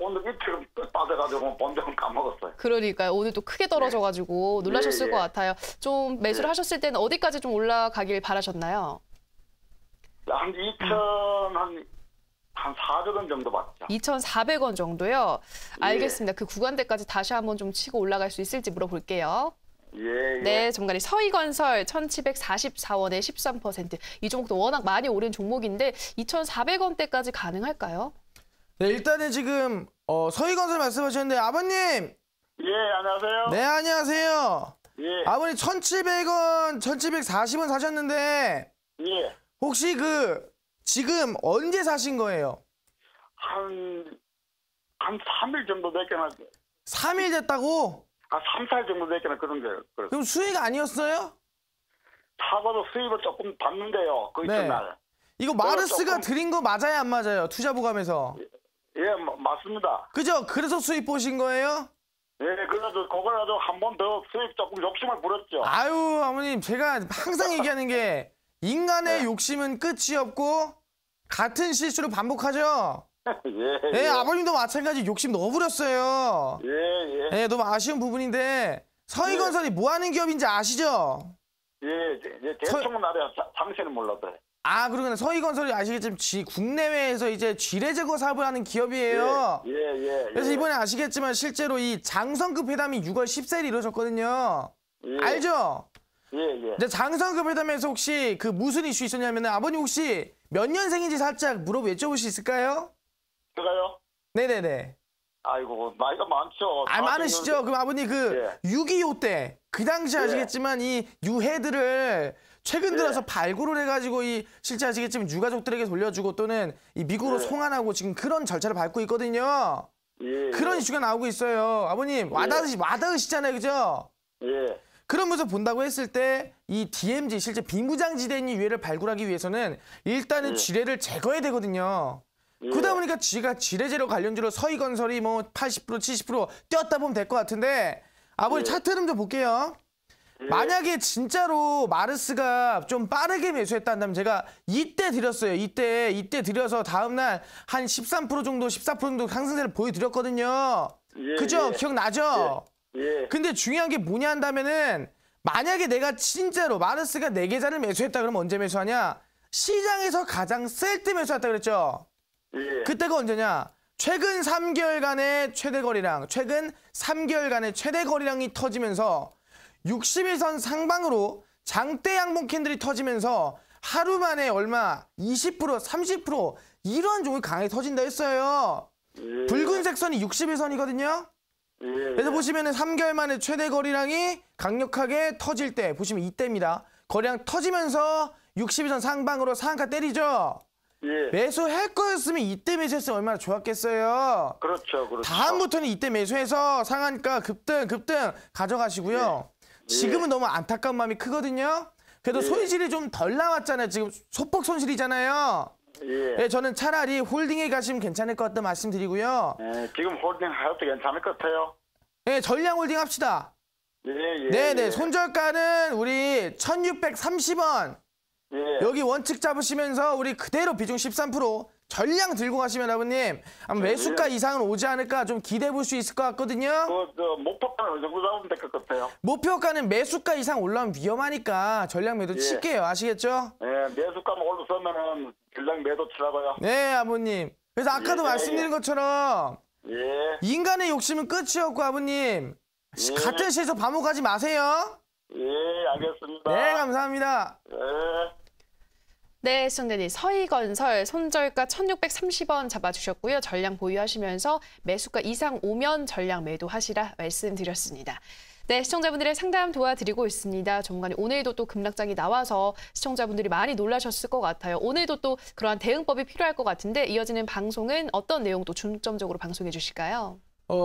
S4: 오늘 이틀 빠져가지고 본전 까먹었어요.
S1: 그러니까요. 오늘 또 크게 떨어져가지고 놀라셨을 것 같아요. 좀 매수를 하셨을 때는 어디까지 좀 올라가길 바라셨나요?
S4: 한 400원 정도 받죠.
S1: 2,400원 정도요? 알겠습니다. 그 구간대까지 다시 한번 좀 치고 올라갈 수 있을지 물어볼게요.
S4: 예.
S1: 네, 전문가님 서희건설 1,744원에 13%. 이 종목도 워낙 많이 오른 종목인데 2,400원대까지 가능할까요?
S2: 네, 일단은 지금 서희건설 말씀하셨는데 아버님.
S4: 예, 안녕하세요.
S2: 네, 안녕하세요.
S4: 예.
S2: 아버님 1,700원, 1,740원 사셨는데
S4: 예.
S2: 혹시 지금 언제 사신 거예요?
S4: 한 3일 정도 됐거나.
S2: 3일 됐다고?
S4: 3, 4일 정도 됐거나 그런 거예요.
S2: 그럼 수익 아니었어요?
S4: 사고도 수입을 조금 받는데요. 그
S2: 네.
S4: 이튿날.
S2: 이거 마르스가 드린 거 맞아요, 안 맞아요? 투자보감에서.
S4: 예, 맞습니다.
S2: 그죠? 그래서 수익 보신 거예요?
S4: 예, 그래서 그걸 가지고 한 번 더 수입 조금 욕심을 부렸죠.
S2: 아유, 아버님, 제가 항상 얘기하는 게 인간의
S4: 네.
S2: 욕심은 끝이 없고 같은 실수를 반복하죠?
S4: 예,
S2: 네,
S4: 예.
S2: 아버님도 마찬가지 욕심 너무 부렸어요.
S4: 예, 예.
S2: 네, 너무 아쉬운 부분인데 서희건설이 뭐 하는 기업인지 아시죠?
S4: 예, 대충은 알아요. 당신은 몰라도.
S2: 아, 그러구나. 서희건설이 아시겠지만 국내외에서 이제 지뢰 제거 사업을 하는 기업이에요.
S4: 예.
S2: 그래서 이번에 아시겠지만 실제로 이 장성급 회담이 6월 10일에 이루어졌거든요.
S4: 예.
S2: 알죠?
S4: 예.
S2: 근데 장성급 회담에서 혹시 무슨 이슈 있었냐면 아버님 혹시 몇 년생인지 살짝 여쭤볼 수 있을까요?
S4: 제가요?
S2: 네네네.
S4: 아이고, 나이가 많죠.
S2: 많으시죠? 그럼 아버님 6.25 때 그 당시
S4: 예.
S2: 아시겠지만 이 유해들을 최근 들어서
S4: 예.
S2: 발굴을 해가지고 실제 아시겠지만 유가족들에게 돌려주고 또는 이 미국으로
S4: 예.
S2: 송환하고 지금 그런 절차를 밟고 있거든요.
S4: 예.
S2: 그런 이슈가 나오고 있어요. 아버님 와닿으시잖아요, 그죠?
S4: 예.
S2: 그러면서 본다고 했을 때 이 DMZ 실제 비무장지대인 유해를 발굴하기 위해서는 일단은
S4: 예.
S2: 지뢰를 제거해야 되거든요.
S4: 예.
S2: 그러다 보니까 지가 지뢰제로 관련주로 서희건설이 80% 70% 뛰었다 보면 될 것 같은데 아버님
S4: 예.
S2: 차트 흐름 좀 볼게요.
S4: 예.
S2: 만약에 진짜로 마르스가 좀 빠르게 매수했다 한다면 제가 이때 드렸어요. 이때 드려서 다음날 한 13% 정도 14% 정도 상승세를 보여드렸거든요.
S4: 예.
S2: 그죠?
S4: 예.
S2: 기억나죠?
S4: 예.
S2: 근데 중요한 게 뭐냐 한다면은 만약에 내가 진짜로 마르스가 내 계좌를 매수했다 그러면 언제 매수하냐? 시장에서 가장 셀 때 매수했다 그랬죠?
S4: 예.
S2: 그때가 언제냐? 최근 3개월간의 최대 거래량, 최근 3개월간의 최대 거래량이 터지면서 61선 상방으로 장대 양봉 캔들이 터지면서 하루 만에 얼마 20% 30% 이런 종이 강하게 터진다 했어요.
S4: 예.
S2: 붉은색 선이 61선이거든요.
S4: 예.
S2: 그래서 보시면은 3개월 만에 최대 거래량이 강력하게 터질 때 보시면 이때입니다. 거래량 터지면서 61선 상방으로 상한가 때리죠.
S4: 예.
S2: 매수할 거였으면 이때 매수했으면 얼마나 좋았겠어요.
S4: 그렇죠.
S2: 다음부터는 이때 매수해서 상한가 급등 가져가시고요.
S4: 예.
S2: 지금은 너무 안타까운 마음이 크거든요. 그래도
S4: 예.
S2: 손실이 좀 덜 나왔잖아요. 지금 소폭 손실이잖아요.
S4: 예.
S2: 네, 저는 차라리 홀딩에 가시면 괜찮을 것 같다 말씀드리고요.
S4: 예. 지금 홀딩 해도 괜찮을 것 같아요.
S2: 네, 전량 홀딩 합시다.
S4: 예.
S2: 네네,
S4: 예.
S2: 손절가는 우리 1,630원.
S4: 예.
S2: 여기 원칙 잡으시면서 우리 그대로 비중 13% 전량 들고 가시면 아버님 아마 매수가 이상은 오지 않을까 좀 기대해 볼 수 있을 것 같거든요.
S4: 목표가는 어느 정도 잡으면 될 것 같아요?
S2: 목표가는 매수가 이상 올라오면 위험하니까 전량 매도
S4: 예.
S2: 칠게요. 아시겠죠?
S4: 예. 매수가만 올라서면은 전량 매도 치라고요.
S2: 네, 아버님. 그래서 아까도
S4: 예,
S2: 말씀드린 것처럼
S4: 예.
S2: 인간의 욕심은 끝이 없고 아버님
S4: 예.
S2: 같은 시에서 반복하지 마세요.
S4: 예. 알겠습니다.
S2: 네, 감사합니다.
S4: 예.
S1: 네, 시청자님 서희건설 손절가 1,630원 잡아주셨고요. 전량 보유하시면서 매수가 이상 오면 전량 매도하시라 말씀드렸습니다. 네, 시청자분들의 상담 도와드리고 있습니다. 전문가님 오늘도 또 급락장이 나와서 시청자분들이 많이 놀라셨을 것 같아요. 오늘도 또 그러한 대응법이 필요할 것 같은데 이어지는 방송은 어떤 내용 또 중점적으로 방송해 주실까요?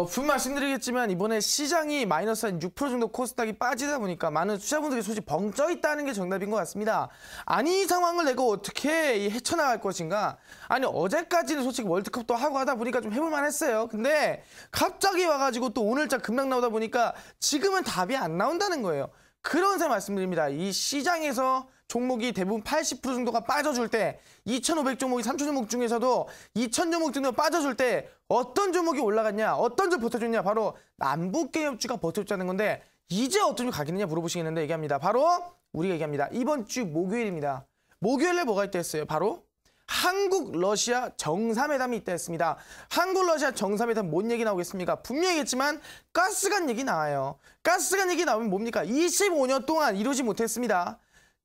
S2: 분명 말씀드리겠지만 이번에 시장이 마이너스 한 6% 정도 코스닥이 빠지다 보니까 많은 투자분들이 솔직히 벙쪄 있다는 게 정답인 것 같습니다. 아니 이 상황을 내가 어떻게 헤쳐나갈 것인가? 아니 어제까지는 솔직히 월드컵도 하고 하다 보니까 좀 해볼만 했어요. 근데 갑자기 와가지고 또 오늘자 급락 나오다 보니까 지금은 답이 안 나온다는 거예요. 그런 새 말씀드립니다. 이 시장에서 종목이 대부분 80% 정도가 빠져줄 때 2,500 종목이 3,000 종목 중에서도 2,000 종목 정도 빠져줄 때 어떤 종목이 올라갔냐 어떤 점 버텨줬냐 바로 남북개혁주가 버텨줬다는 건데 이제 어떤 점 가겠느냐 물어보시겠는데 얘기합니다. 바로 우리가 얘기합니다. 이번 주 목요일입니다. 목요일에 뭐가 있다 했어요? 바로 한국 러시아 정상회담이 있다 했습니다. 한국 러시아 정상회담 뭔 얘기 나오겠습니까? 분명히 했지만 가스관 얘기 나와요. 가스관 얘기 나오면 뭡니까? 25년 동안 이루지 못했습니다.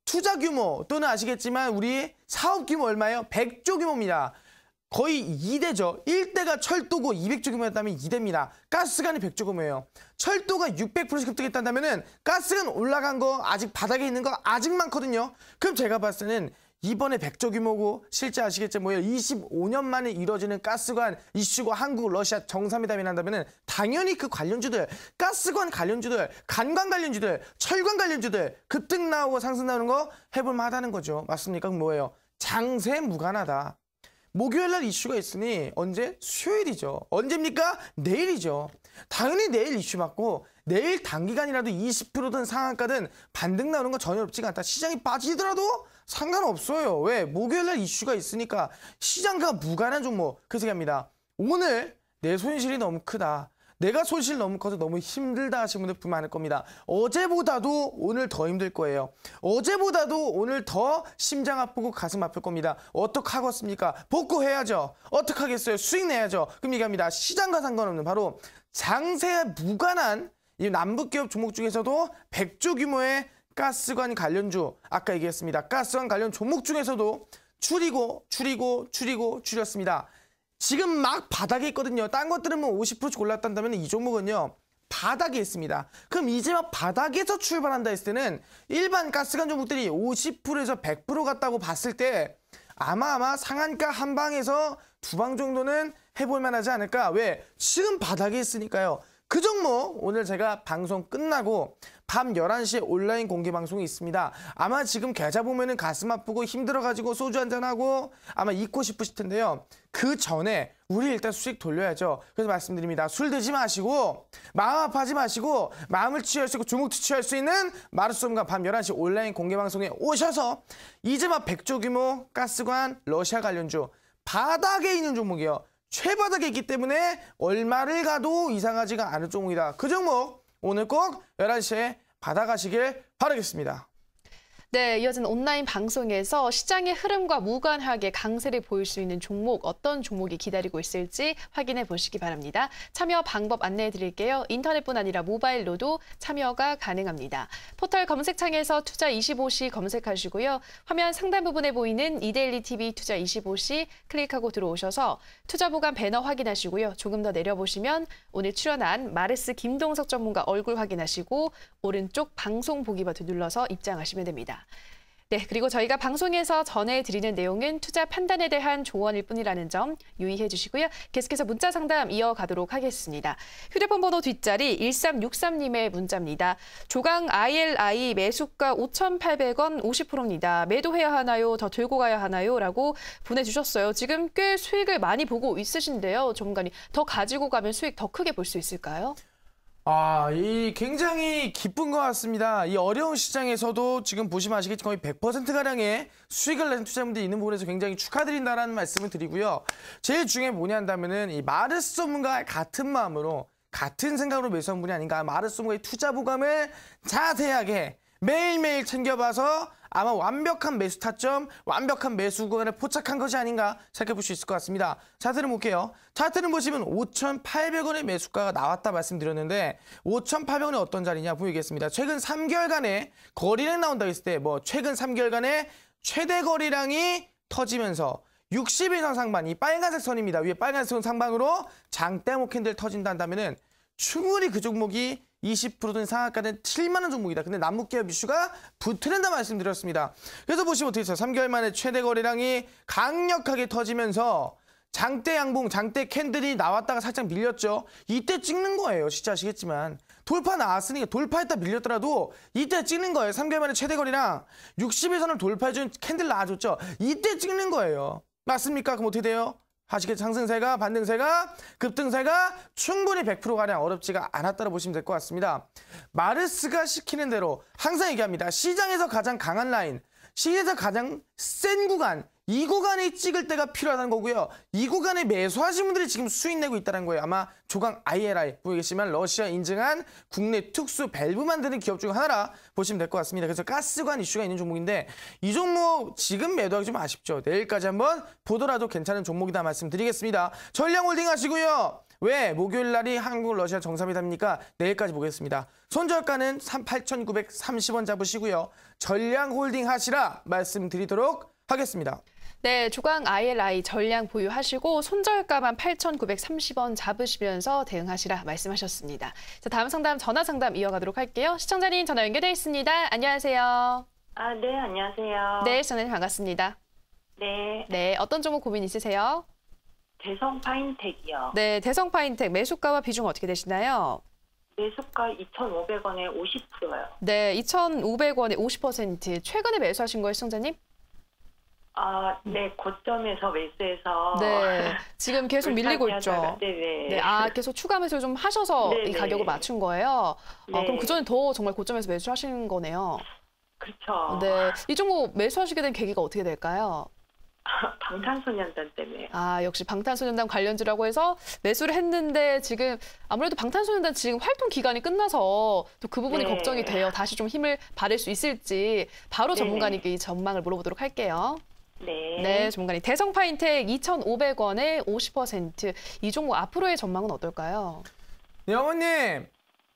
S2: 투자 규모 또는 아시겠지만 우리 사업 규모 얼마예요? 100조 규모입니다. 거의 2대죠. 1대가 철도고 200조 규모였다면 2대입니다. 가스관이 100조 규모예요. 철도가 600% 급등했다면 가스관 올라간 거 아직 바닥에 있는 거 아직 많거든요. 그럼 제가 봤을 때는 이번에 100조 규모고 실제 아시겠죠? 뭐예요? 25년 만에 이루어지는 가스관 이슈고 한국 러시아 정상회담이 난다면 당연히 그 관련주들, 가스관 관련주들, 간관 관련주들, 철관 관련주들 급등 나오고 상승 나오는 거 해볼 만하다는 거죠. 맞습니까? 그럼 뭐예요? 장세 무관하다. 목요일 날 이슈가 있으니 언제? 수요일이죠. 언제입니까? 내일이죠. 당연히 내일 이슈 맞고 내일 단기간이라도 20%든 상한가든 반등 나오는 건 전혀 없지가 않다. 시장이 빠지더라도 상관없어요. 왜? 목요일 날 이슈가 있으니까 시장과 무관한 종목. 그래서 얘기합니다. 오늘 내 손실이 너무 크다. 내가 손실 너무 커서 너무 힘들다 하시는 분들 분명 많을 겁니다. 어제보다도 오늘 더 힘들 거예요. 어제보다도 오늘 더 심장 아프고 가슴 아플 겁니다. 어떡하겠습니까? 복구해야죠. 어떡하겠어요? 수익 내야죠. 그럼 얘기합니다. 시장과 상관없는 바로 장세에 무관한 이 남북기업 종목 중에서도 100조 규모의 가스관 관련주, 아까 얘기했습니다. 가스관 관련 종목 중에서도 줄였습니다. 지금 막 바닥에 있거든요. 딴 것들은 뭐 50%씩 올랐다면 이 종목은요. 바닥에 있습니다. 그럼 이제 막 바닥에서 출발한다 했을 때는 일반 가스관 종목들이 50%에서 100% 갔다고 봤을 때 아마 상한가 한 방에서 두 방 정도는 해볼 만하지 않을까? 왜? 지금 바닥에 있으니까요. 그 종목 오늘 제가 방송 끝나고 밤 11시에 온라인 공개 방송이 있습니다. 아마 지금 계좌 보면은 가슴 아프고 힘들어가지고 소주 한잔하고 아마 잊고 싶으실 텐데요. 그 전에 우리 일단 수익 돌려야죠. 그래서 말씀드립니다. 술 드지 마시고 마음 아파하지 마시고 마음을 치유할 수 있고 주목 취할 수 있는 마르솜과 밤 11시 온라인 공개 방송에 오셔서 이제 막 100조 규모 가스관 러시아 관련주 바닥에 있는 종목이요. 최바닥에 있기 때문에 얼마를 가도 이상하지가 않은 종목이다. 그 종목 오늘 꼭 11시에 받아가시길 바라겠습니다.
S1: 네, 이어진 온라인 방송에서 시장의 흐름과 무관하게 강세를 보일 수 있는 종목, 어떤 종목이 기다리고 있을지 확인해 보시기 바랍니다. 참여 방법 안내해 드릴게요. 인터넷뿐 아니라 모바일로도 참여가 가능합니다. 포털 검색창에서 투자25시 검색하시고요. 화면 상단 부분에 보이는 이데일리 TV 투자25시 클릭하고 들어오셔서 투자보관 배너 확인하시고요. 조금 더 내려보시면 오늘 출연한 마르스 김동석 전문가 얼굴 확인하시고 오른쪽 방송 보기 버튼 눌러서 입장하시면 됩니다. 네, 그리고 저희가 방송에서 전해드리는 내용은 투자 판단에 대한 조언일 뿐이라는 점 유의해 주시고요. 계속해서 문자 상담 이어가도록 하겠습니다. 휴대폰 번호 뒷자리 1363님의 문자입니다. 조강 ILI 매수가 5,800원 50%입니다. 매도해야 하나요? 더 들고 가야 하나요? 라고 보내주셨어요. 지금 꽤 수익을 많이 보고 있으신데요. 전문가님, 더 가지고 가면 수익 더 크게 볼 수 있을까요?
S2: 이 굉장히 기쁜 것 같습니다. 이 어려운 시장에서도 지금 보시면 아시겠지만 거의 100%가량의 수익을 낸 투자자분들이 있는 부분에서 굉장히 축하드린다라는 말씀을 드리고요. 제일 중요한 뭐냐 한다면은 이 마르스 전문가와 같은 마음으로 같은 생각으로 매수한 분이 아닌가. 마르스 전문가의 투자 보감을 자세하게 매일매일 챙겨봐서 아마 완벽한 매수 타점, 완벽한 매수 구간을 포착한 것이 아닌가 생각해볼 수 있을 것 같습니다. 차트를 볼게요. 차트를 보시면 5,800원의 매수가가 나왔다 말씀드렸는데 5,800원이 어떤 자리냐 보이겠습니다. 최근 3개월간의 거리량 나온다 했을 때 최근 3개월간의 최대 거리량이 터지면서 60일 이상 상반, 이 빨간색 선입니다. 위에 빨간색 선 상방으로 장대목 캔들 터진다 한다면은 충분히 그 종목이 20%든 상한가는 7만 원 종목이다. 근데 남북기업 이슈가 붙는다 말씀드렸습니다. 그래서 보시면 어떻게 됐어요? 3개월 만에 최대 거래량이 강력하게 터지면서 장대 양봉, 장대 캔들이 나왔다가 살짝 밀렸죠. 이때 찍는 거예요. 진짜 아시겠지만. 돌파 나왔으니까 돌파했다 밀렸더라도 이때 찍는 거예요. 3개월 만에 최대 거래량 60일선을 돌파해준 캔들 나와줬죠. 이때 찍는 거예요. 맞습니까? 그럼 어떻게 돼요? 아시겠죠? 상승세가, 반등세가, 급등세가 충분히 100%가량 어렵지가 않았다고 보시면 될 것 같습니다. 마르스가 시키는 대로 항상 얘기합니다. 시장에서 가장 강한 라인, 시장에서 가장 센 구간, 이 구간에 찍을 때가 필요하다는 거고요. 이 구간에 매수하신 분들이 지금 수익 내고 있다는 거예요. 아마 조강 ILI 보이겠지만 러시아 인증한 국내 특수 밸브 만드는 기업 중 하나라 보시면 될 것 같습니다. 그래서 가스관 이슈가 있는 종목인데 이 종목 지금 매도하기 좀 아쉽죠. 내일까지 한번 보더라도 괜찮은 종목이다 말씀드리겠습니다. 전량홀딩 하시고요. 왜? 목요일 날이 한국 러시아 정상회담이니까 내일까지 보겠습니다. 손절가는 8,930원 잡으시고요. 전량홀딩 하시라 말씀드리도록 하겠습니다.
S1: 네, 조강 ILI 전량 보유하시고 손절가만 8,930원 잡으시면서 대응하시라 말씀하셨습니다. 자, 다음 상담 전화 상담 이어가도록 할게요. 시청자님 전화 연결되어 있습니다. 안녕하세요.
S5: 네, 안녕하세요.
S1: 네, 시청자님 반갑습니다.
S5: 네,
S1: 네, 어떤 종목 고민 있으세요?
S5: 대성 파인텍이요.
S1: 네, 대성 파인텍 매수가와 비중 어떻게 되시나요?
S5: 매수가 2,500원에 50%요.
S1: 네, 2,500원에 50%. 최근에 매수하신 거예요, 시청자님?
S5: 네, 고점에서 매수해서.
S1: 네, 지금 계속 밀리고 있죠.
S5: 네네.
S1: 네, 계속 추가 매수를 좀 하셔서 이
S5: 네네.
S1: 가격을 맞춘 거예요.
S5: 네.
S1: 그럼 그전에 더 정말 고점에서 매수하신 거네요.
S5: 그렇죠.
S1: 네, 이 종목 매수하시게 된 계기가 어떻게 될까요?
S5: 방탄소년단 때문에.
S1: 역시 방탄소년단 관련주라고 해서 매수를 했는데 지금 아무래도 방탄소년단 지금 활동 기간이 끝나서 또 그 부분이
S5: 네.
S1: 걱정이 돼요. 다시 좀 힘을 받을 수 있을지 바로
S5: 네네.
S1: 전문가님께 이 전망을 물어보도록 할게요.
S5: 네.
S1: 네, 전문가님. 대성 파인텍 2,500원에 50%. 이 종목 앞으로의 전망은 어떨까요?
S2: 네, 어머님.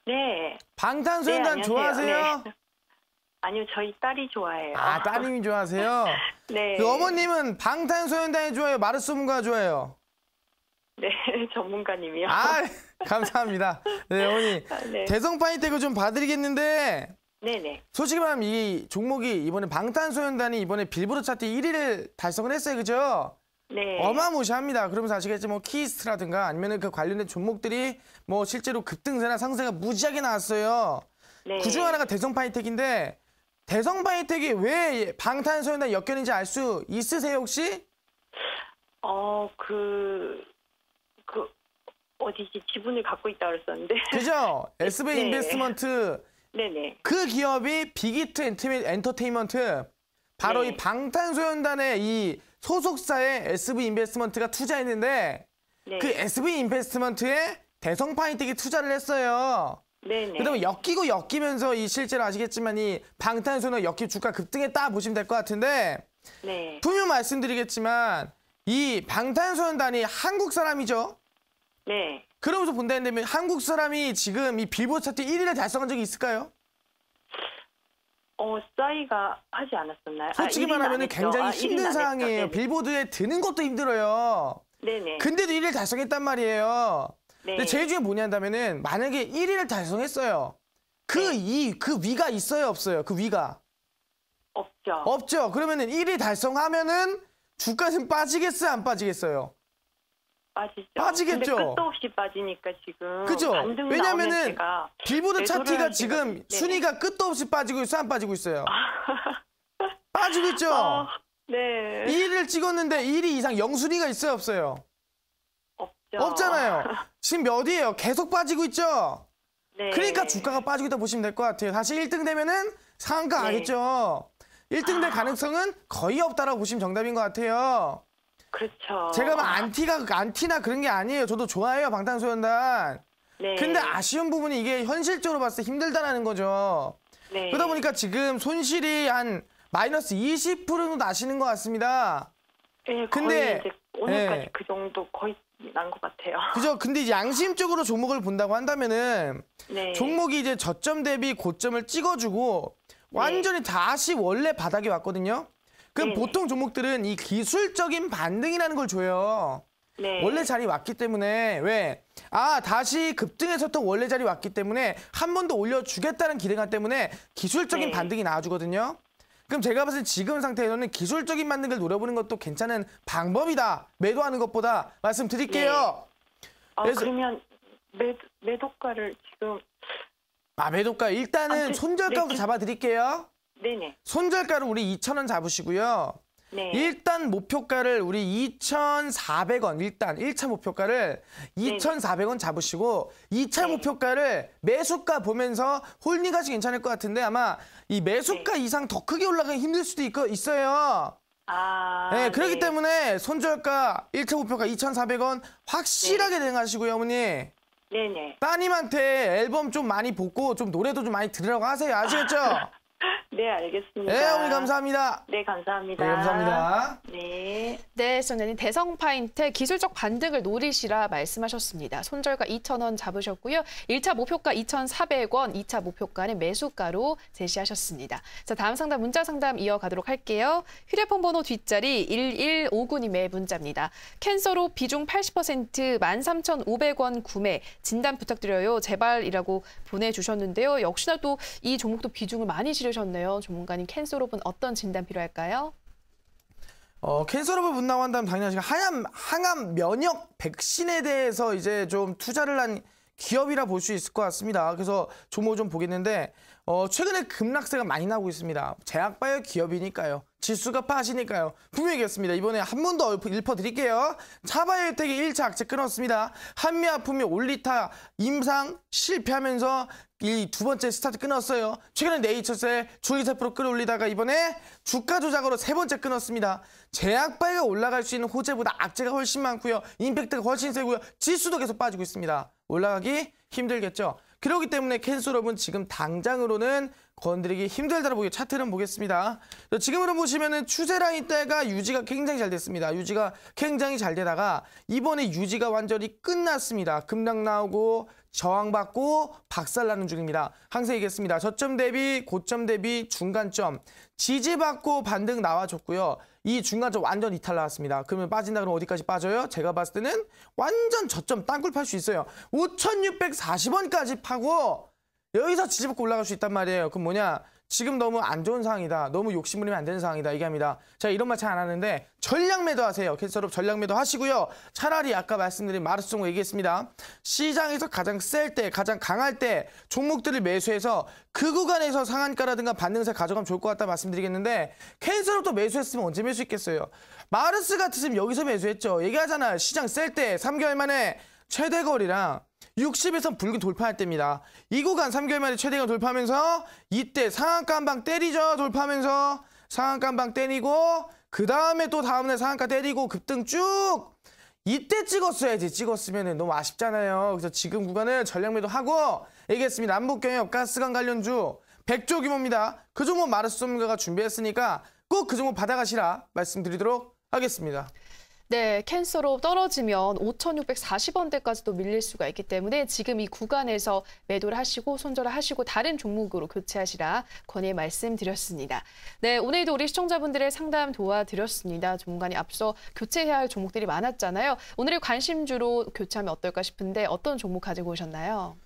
S5: 네.
S2: 방탄소년단
S5: 네,
S2: 좋아하세요?
S5: 안녕하세요. 네. 아니요, 저희 딸이 좋아해요.
S2: 따님이 좋아하세요?
S5: 네.
S2: 그 어머님은 방탄소년단이 좋아해요? 마르소문가 좋아해요?
S5: 네, 전문가님이요.
S2: 감사합니다. 네, 어머니.
S5: 네.
S2: 대성 파인텍을 좀 봐드리겠는데
S5: 네네.
S2: 솔직히 말하면 이 종목이 이번에 방탄소년단이 이번에 빌보드 차트 1위를 달성을 했어요. 그죠?
S5: 네.
S2: 어마무시합니다. 그러면서 아시겠지 뭐 키스트라든가 아니면은 그 관련된 종목들이 뭐 실제로 급등세나 상승세가 무지하게 나왔어요.
S5: 네.
S2: 그중 하나가 대성 파인텍인데 대성 파인텍이 왜 방탄소년단 엮였는지 알 수 있으세요 혹시?
S5: 어디지 지분을 갖고 있다 그랬었는데.
S2: 그죠? SB
S5: 네.
S2: 인베스트먼트
S5: 네네.
S2: 그 기업이 빅히트 엔터테인먼트 바로
S5: 네.
S2: 이 방탄소년단의 이 소속사에 SB 인베스트먼트가 투자했는데
S5: 네.
S2: 그 SB 인베스트먼트에 대성 파인텍이 투자를 했어요.
S5: 네네.
S2: 그다음에 엮이면서 이 실제로 아시겠지만 이 방탄소년단 엮이 주가 급등했다 보시면 될 것 같은데
S5: 네.
S2: 분명 말씀드리겠지만 이 방탄소년단이 한국 사람이죠.
S5: 네.
S2: 그러면서 본다 했는데 한국 사람이 지금 이 빌보드 차트 1위를 달성한 적이 있을까요?
S5: 싸이가 하지 않았었나요?
S2: 솔직히
S5: 1위는
S2: 말하면
S5: 안 했죠.
S2: 굉장히
S5: 1위는
S2: 힘든
S5: 안 했죠.
S2: 상황이에요.
S5: 네네.
S2: 빌보드에 드는 것도 힘들어요.
S5: 네네.
S2: 근데도 1위를 달성했단 말이에요.
S5: 네.
S2: 근데 제일 중요한 게 뭐냐면은 만약에 1위를 달성했어요. 그 위가 있어요, 없어요? 그 위가
S5: 없죠.
S2: 없죠. 그러면은 1위 달성하면은 주가는 빠지겠어요, 안 빠지겠어요?
S5: 빠지죠.
S2: 빠지겠죠.
S5: 근데 끝도 없이 빠지니까 지금.
S2: 그죠?
S5: 반등
S2: 왜냐면은
S5: 나오면 제가
S2: 빌보드
S5: 매도를
S2: 차트가
S5: 할
S2: 지금
S5: 생각이- 네네.
S2: 순위가 끝도 없이 빠지고 있어요, 안 빠지고 있어요? 빠지고 있죠.
S5: 네.
S2: 1위를 찍었는데 1위 이상 영순위가 있어요, 없어요?
S5: 없죠.
S2: 없잖아요. 지금 몇 위예요? 계속 빠지고 있죠.
S5: 네.
S2: 그러니까 주가가 빠지고 있다 보시면 될 것 같아요. 다시 1등 되면은 상한가
S5: 네.
S2: 가겠죠. 1등 될 가능성은 거의 없다라고 보시면 정답인 것 같아요.
S5: 그렇죠.
S2: 제가 막 안티나 그런 게 아니에요. 저도 좋아해요, 방탄소년단.
S5: 네.
S2: 근데 아쉬운 부분이 이게 현실적으로 봤을 때 힘들다라는 거죠.
S5: 네.
S2: 그러다 보니까 지금 손실이 한 마이너스 20%도 나시는 것 같습니다.
S5: 네,
S2: 근데-
S5: 거의 이제 오늘까지
S2: 네.
S5: 그 정도 거의 난 것 같아요.
S2: 그죠? 근데 이제 양심적으로 종목을 본다고 한다면은
S5: 네.
S2: 종목이 이제 저점 대비 고점을 찍어주고 완전히 다시 원래 바닥에 왔거든요. 그럼
S5: 네.
S2: 보통 종목들은 이 기술적인 반등이라는 걸 줘요.
S5: 네.
S2: 원래 자리 왔기 때문에 왜? 다시 급등해서 또 원래 자리 왔기 때문에 한 번 더 올려주겠다는 기대감 때문에 기술적인
S5: 네.
S2: 반등이 나와주거든요. 그럼 제가 봤을 때 지금 상태에서는 기술적인 반등을 노려보는 것도 괜찮은 방법이다. 매도하는 것보다 말씀드릴게요.
S5: 네. 그러면 매도가를 지금
S2: 매도가 일단은 손절가부터
S5: 네.
S2: 잡아드릴게요.
S5: 네네.
S2: 손절가를 우리 2,000원 잡으시고요.
S5: 네.
S2: 일단 목표가를 우리 2,400원 일단 1차 목표가를 2,400원 잡으시고 2차
S5: 네.
S2: 목표가를 매수가 보면서 홀딩하시 괜찮을 것 같은데 아마 이 매수가 이상 더 크게 올라가기 힘들 수도 있어요. 네, 그렇기
S5: 네.
S2: 때문에 손절가 1차 목표가 2,400원 확실하게 대응하시고요, 어머니.
S5: 네네.
S2: 따님한테 앨범 좀 많이 보고 좀 노래도 좀 많이 들으라고 하세요. 아시겠죠?
S5: 네, 알겠습니다.
S2: 네, 어머니 감사합니다.
S5: 네, 감사합니다.
S2: 네, 감사합니다.
S5: 네.
S1: 네, 시청자님 대성 파인트 기술적 반등을 노리시라 말씀하셨습니다. 손절가 2,000원 잡으셨고요. 1차 목표가 2,400원, 2차 목표가는 매수가로 제시하셨습니다. 자, 다음 상담 문자 상담 이어가도록 할게요. 휴대폰 번호 뒷자리 1159님의 문자입니다. 캔서로 비중 80% 13,500원 구매 진단 부탁드려요. 제발이라고 보내주셨는데요. 역시나 또 이 종목도 비중을 많이 실으셨네요. 전문가님 캔서로는 어떤 진단 필요할까요?
S2: 캔서롭을 문다고 한다면 당연히 항암 면역 백신에 대해서 이제 좀 투자를 한 기업이라 볼 수 있을 것 같습니다. 그래서 종목을 좀 보겠는데 최근에 급락세가 많이 나오고 있습니다. 제약바이오 기업이니까요. 지수가 빠지니까요. 분명히 얘기했습니다. 이번에 한 번 더 읊어드릴게요. 차바이오텍이 1차 악재 끊었습니다. 한미아품이 올리타 임상 실패하면서 이 두 번째 스타트 끊었어요. 최근에 네이처셀 줄기세포로 끌어올리다가 이번에 주가 조작으로 세 번째 끊었습니다. 제약바이오가 올라갈 수 있는 호재보다 악재가 훨씬 많고요. 임팩트가 훨씬 세고요. 지수도 계속 빠지고 있습니다. 올라가기 힘들겠죠. 그렇기 때문에 캔서롭은 지금 당장으로는 건드리기 힘들다고 보기 차트를 보겠습니다. 지금으로 보시면은 추세라인 때가 유지가 굉장히 잘 됐습니다. 유지가 굉장히 잘 되다가 이번에 유지가 완전히 끝났습니다. 급락 나오고 저항받고 박살나는 중입니다. 항상 얘기했습니다. 저점 대비 고점 대비 중간점 지지받고 반등 나와줬고요. 이 중간점 완전 이탈 나왔습니다. 그러면 빠진다 그러면 어디까지 빠져요? 제가 봤을 때는 완전 저점 땅굴 팔 수 있어요. 5,640원까지 파고 여기서 지지받고 올라갈 수 있단 말이에요. 그럼 뭐냐? 지금 너무 안 좋은 상황이다. 너무 욕심부리면 안 되는 상황이다. 얘기합니다. 자, 이런 말 잘 안 하는데 전략 매도 하세요. 캔서롭 전략 매도 하시고요. 차라리 아까 말씀드린 마르스 종목 얘기했습니다. 시장에서 가장 셀 때, 가장 강할 때 종목들을 매수해서 그 구간에서 상한가라든가 반등세 가져가면 좋을 것 같다 말씀드리겠는데 캔서롭도 매수했으면 언제 매수했겠어요. 마르스 같으면 여기서 매수했죠. 얘기하잖아요. 시장 셀 때 3개월 만에 최대 거리랑 60에서 붉은 돌파할 때입니다. 이 구간 3개월 만에 최대가 돌파하면서 이때 상한가 한 방 때리죠. 돌파하면서 상한가 한 방 때리고 그 다음에 또 다음날 상한가 때리고 급등 쭉 이때 찍었어야지. 찍었으면 너무 아쉽잖아요. 그래서 지금 구간을 전략 매도하고 얘기했습니다. 남북경협 가스관 관련주 100조 규모입니다. 그 종목 마르스 전문가가 준비했으니까 꼭 그 종목 받아가시라 말씀드리도록 하겠습니다.
S1: 네, 캔서로 떨어지면 5,640원대까지도 밀릴 수가 있기 때문에 지금 이 구간에서 매도를 하시고 손절을 하시고 다른 종목으로 교체하시라 권해 말씀드렸습니다. 네, 오늘도 우리 시청자분들의 상담 도와드렸습니다. 전문가님 앞서 교체해야 할 종목들이 많았잖아요. 오늘의 관심주로 교체하면 어떨까 싶은데 어떤 종목 가지고 오셨나요?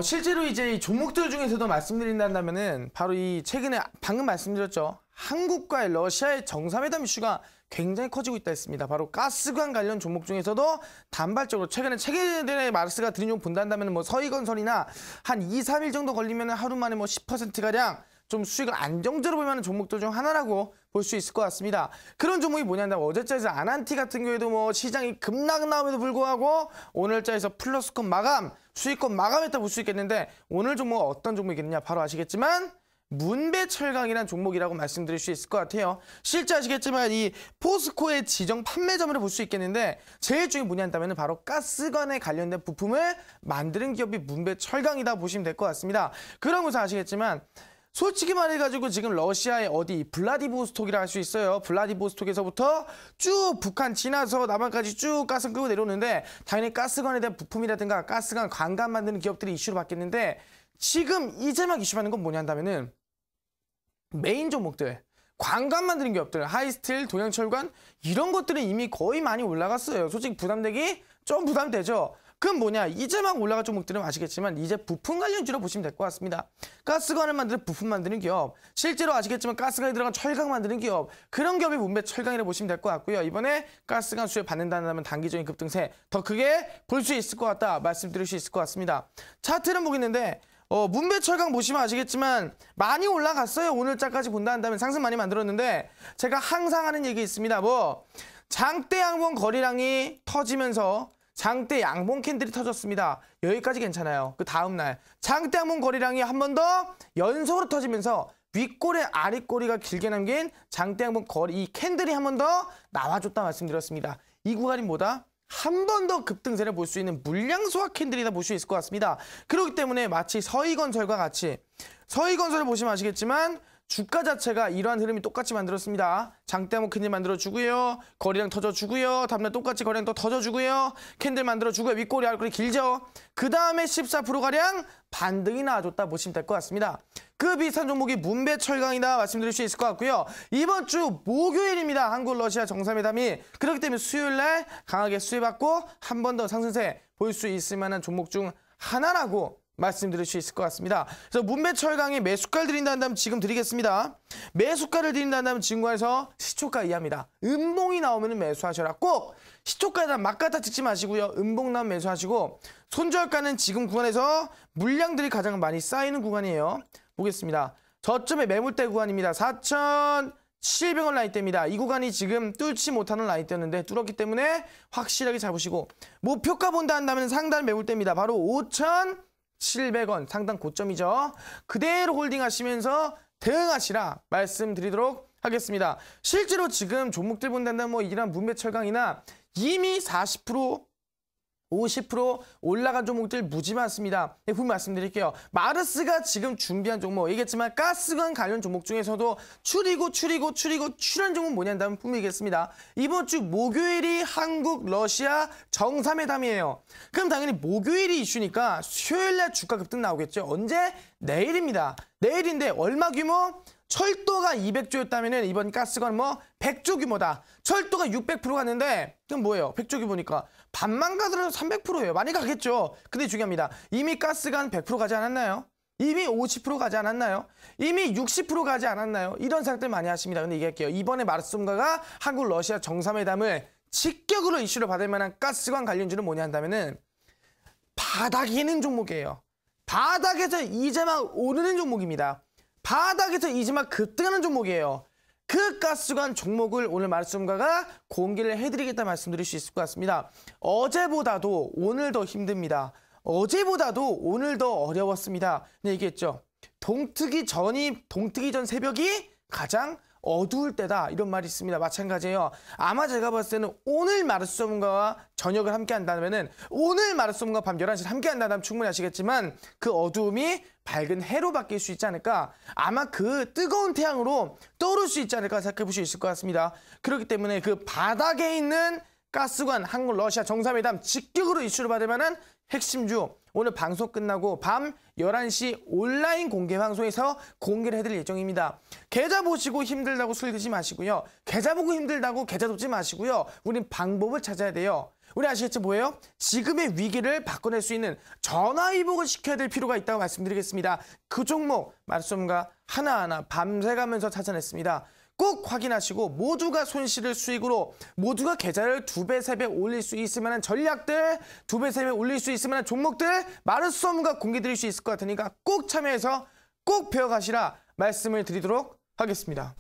S2: 실제로 이제 이 종목들 중에서도 말씀드린다면은 바로 이 최근에 방금 말씀드렸죠. 한국과 러시아의 정상회담 이슈가 굉장히 커지고 있다 했습니다. 바로 가스관 관련 종목 중에서도 단발적으로 최근에 마르스가 드린 종목 본다면 뭐 서희건설이나 한 2, 3일 정도 걸리면 하루 만에 뭐 10%가량 좀 수익을 안정적으로 보면 종목들 중 하나라고 볼 수 있을 것 같습니다. 그런 종목이 뭐냐면 어제자에서 아난티 같은 경우에도 뭐 시장이 급락 나옴에도 불구하고 오늘자에서 플러스권 마감, 수익권 마감했다 볼 수 있겠는데 오늘 종목은 어떤 종목이겠느냐 바로 아시겠지만 문배철강이라는 종목이라고 말씀드릴 수 있을 것 같아요. 실제 아시겠지만 이 포스코의 지정 판매점으로 볼 수 있겠는데 제일 중요한 뭐냐면 바로 가스관에 관련된 부품을 만드는 기업이 문배철강이다 보시면 될 것 같습니다. 그러면서 아시겠지만 솔직히 말해가지고 지금 러시아의 어디 블라디보스톡이라 할 수 있어요. 블라디보스톡에서부터 쭉 북한 지나서 남한까지 쭉 가스 끌고 내려오는데 당연히 가스관에 대한 부품이라든가 가스관 관관 만드는 기업들이 이슈로 바뀌었는데 지금 이제 막 이슈 받는 건 뭐냐면은 메인 종목들, 관관 만드는 기업들, 하이스틸, 동양철관 이런 것들은 이미 거의 많이 올라갔어요. 솔직히 부담되기 좀 부담되죠. 그럼 뭐냐? 이제 막 올라갈 종목들은 아시겠지만 이제 부품 관련주로 보시면 될 것 같습니다. 가스관을 만드는 부품 만드는 기업, 실제로 아시겠지만 가스관에 들어간 철강 만드는 기업, 그런 기업이 문배철강이라고 보시면 될 것 같고요. 이번에 가스관 수혜 받는다면 단기적인 급등세 더 크게 볼 수 있을 것 같다 말씀드릴 수 있을 것 같습니다. 차트는 보겠는데 문배철강 보시면 아시겠지만 많이 올라갔어요. 오늘자까지 본다 한다면 상승 많이 만들었는데 제가 항상 하는 얘기 있습니다. 뭐 장대 양봉 거래량이 터지면서 장대 양봉 캔들이 터졌습니다. 여기까지 괜찮아요. 그 다음날 장대 양봉 거래량이 한 번 더 연속으로 터지면서 윗꼬리 아랫꼬리가 길게 남긴 장대양봉 거리 이 캔들이 한 번 더 나와줬다 말씀드렸습니다. 이 구간이 뭐다? 한 번 더 급등세를 볼 수 있는 물량 소화 캔들이다 볼 수 있을 것 같습니다. 그렇기 때문에 마치 서희건설과 같이 서희건설을 보시면 아시겠지만 주가 자체가 이러한 흐름이 똑같이 만들었습니다. 장대양봉 캔들 만들어주고요. 거리량 터져주고요. 다음날 똑같이 거리량 또 터져주고요. 캔들 만들어주고요. 윗꼬리 아랫꼬리 길죠. 그 다음에 14%가량 반등이 나와줬다 보시면 될 것 같습니다. 그 비슷한 종목이 문배철강이다 말씀드릴 수 있을 것 같고요. 이번 주 목요일입니다. 한국 러시아 정상회담이 그렇기 때문에 수요일날 강하게 수혜받고 한 번 더 상승세 볼 수 있을 만한 종목 중 하나라고 말씀드릴 수 있을 것 같습니다. 그래서 문배철강에 매수가를 드린다면 지금 드리겠습니다. 매수가를 드린다면 지금과에서 시초가 이하입니다. 음봉이 나오면 매수하셔라. 꼭 시초가에다 막 갖다 찍지 마시고요. 음봉 나오면 매수하시고 손절가는 지금 구간에서 물량들이 가장 많이 쌓이는 구간이에요. 보겠습니다. 저점의 매물대 구간입니다. 4,700원 라인대입니다. 이 구간이 지금 뚫지 못하는 라인대였는데 뚫었기 때문에 확실하게 잡으시고 목표가 본다 한다면 상단 매물대입니다. 바로 5,700원 상당 고점이죠. 그대로 홀딩하시면서 대응하시라 말씀드리도록 하겠습니다. 실제로 지금 종목들 본다면 뭐 이런 문배철강이나 이미 40% 50% 올라간 종목들 무지 많습니다. 분명 말씀드릴게요. 마르스가 지금 준비한 종목 얘기했지만 가스관 관련 종목 중에서도 출연 종목 뭐냐면 분명히겠습니다. 이번 주 목요일이 한국 러시아 정상회담이에요. 그럼 당연히 목요일이 이슈니까 수요일날 주가 급등 나오겠죠. 언제? 내일입니다. 내일인데 얼마 규모? 철도가 200조였다면 이번 가스관 뭐 100조 규모다. 철도가 600% 갔는데 그럼 뭐예요? 100조 규모니까 반만 가더라도 300%예요. 많이 가겠죠. 근데 중요합니다. 이미 가스관 100% 가지 않았나요? 이미 50% 가지 않았나요? 이미 60% 가지 않았나요? 이런 생각들 많이 하십니다. 근데 얘기할게요. 이번에 마르스홈가가 한국 러시아 정상회담을 직격으로 이슈로 받을 만한 가스관 관련주는 뭐냐 한다면은 바닥에 있는 종목이에요. 바닥에서 이제 막 오르는 종목입니다. 바닥에서 이제 막 급등하는 종목이에요. 그 가스관 종목을 오늘 마르스홈가가 공개를 해드리겠다 말씀드릴 수 있을 것 같습니다. 어제보다도 오늘 더 힘듭니다. 어제보다도 오늘 더 어려웠습니다. 네, 얘기했죠. 동트기 전 새벽이 가장 어두울 때다 이런 말이 있습니다. 마찬가지예요. 아마 제가 봤을 때는 오늘 마르스홈가와 저녁을 함께 한다면은 오늘 마르스홈가 밤 11시를 함께 한다면 충분히 아시겠지만 그 어두움이 밝은 해로 바뀔 수 있지 않을까. 아마 그 뜨거운 태양으로 떠오를 수 있지 않을까 생각해 볼 수 있을 것 같습니다. 그렇기 때문에 그 바닥에 있는 가스관 한국 러시아 정상회담 직격으로 이슈를 받을 만한 핵심주 오늘 방송 끝나고 밤 11시 온라인 공개 방송에서 공개를 해드릴 예정입니다. 계좌 보시고 힘들다고 술 드지 마시고요. 계좌 보고 힘들다고 계좌 돕지 마시고요. 우린 방법을 찾아야 돼요. 우리 아시겠죠? 뭐예요? 지금의 위기를 바꿔낼 수 있는 전화위복을 시켜야 될 필요가 있다고 말씀드리겠습니다. 그 종목 마르스홈가 하나하나 밤새가면서 찾아냈습니다. 꼭 확인하시고 모두가 손실을 수익으로 모두가 계좌를 2배, 3배 올릴 수 있을 만한 전략들 2배, 3배 올릴 수 있을 만한 종목들 마르스홈가 공개드릴 수 있을 것 같으니까 꼭 참여해서 꼭 배워가시라 말씀을 드리도록 하겠습니다.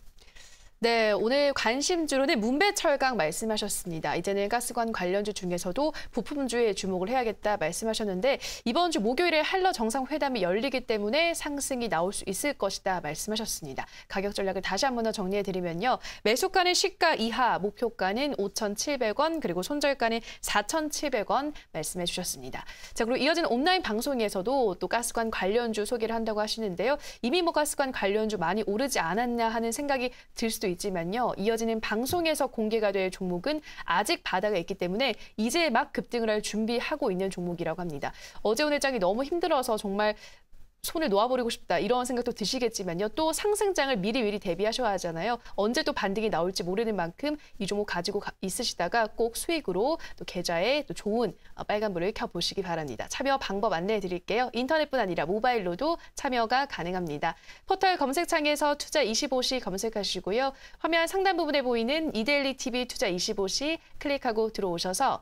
S1: 네, 오늘 관심주로는 문배철강 말씀하셨습니다. 이제는 가스관 관련주 중에서도 부품주에 주목을 해야겠다 말씀하셨는데 이번 주 목요일에 한러 정상회담이 열리기 때문에 상승이 나올 수 있을 것이다 말씀하셨습니다. 가격 전략을 다시 한 번 더 정리해드리면요. 매수가는 시가 이하, 목표가는 5,700원, 그리고 손절가는 4,700원 말씀해 주셨습니다. 자, 그리고 이어지는 온라인 방송에서도 또 가스관 관련주 소개를 한다고 하시는데요. 이미 뭐 가스관 관련주 많이 오르지 않았냐 하는 생각이 들 수도 있지만요. 이어지는 방송에서 공개가 될 종목은 아직 바닥에 있기 때문에 이제 막 급등을 할 준비하고 있는 종목이라고 합니다. 어제 오늘 장이 너무 힘들어서 정말 손을 놓아버리고 싶다 이런 생각도 드시겠지만요. 또 상승장을 미리 대비하셔야 하잖아요. 언제 또 반등이 나올지 모르는 만큼 이 종목 가지고 있으시다가 꼭 수익으로 또 계좌에 또 좋은 빨간불을 켜보시기 바랍니다. 참여 방법 안내해 드릴게요. 인터넷뿐 아니라 모바일로도 참여가 가능합니다. 포털 검색창에서 투자25시 검색하시고요. 화면 상단 부분에 보이는 이데일리 TV 투자25시 클릭하고 들어오셔서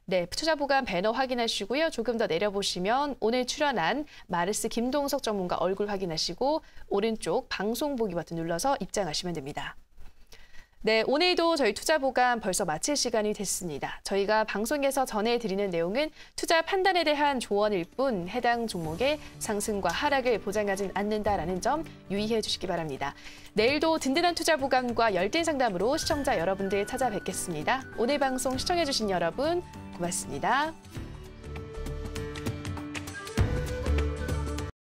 S1: 네, 투자보관 배너 확인하시고요. 조금 더 내려보시면 오늘 출연한 마르스 김동석 전문가 얼굴 확인하시고 오른쪽 방송 보기 버튼 눌러서 입장하시면 됩니다. 네, 오늘도 저희 투자보감 벌써 마칠 시간이 됐습니다. 저희가 방송에서 전해드리는 내용은 투자 판단에 대한 조언일 뿐 해당 종목의 상승과 하락을 보장하진 않는다라는 점 유의해 주시기 바랍니다. 내일도 든든한 투자보감과 열띤 상담으로 시청자 여러분들 찾아뵙겠습니다. 오늘 방송 시청해 주신 여러분 고맙습니다.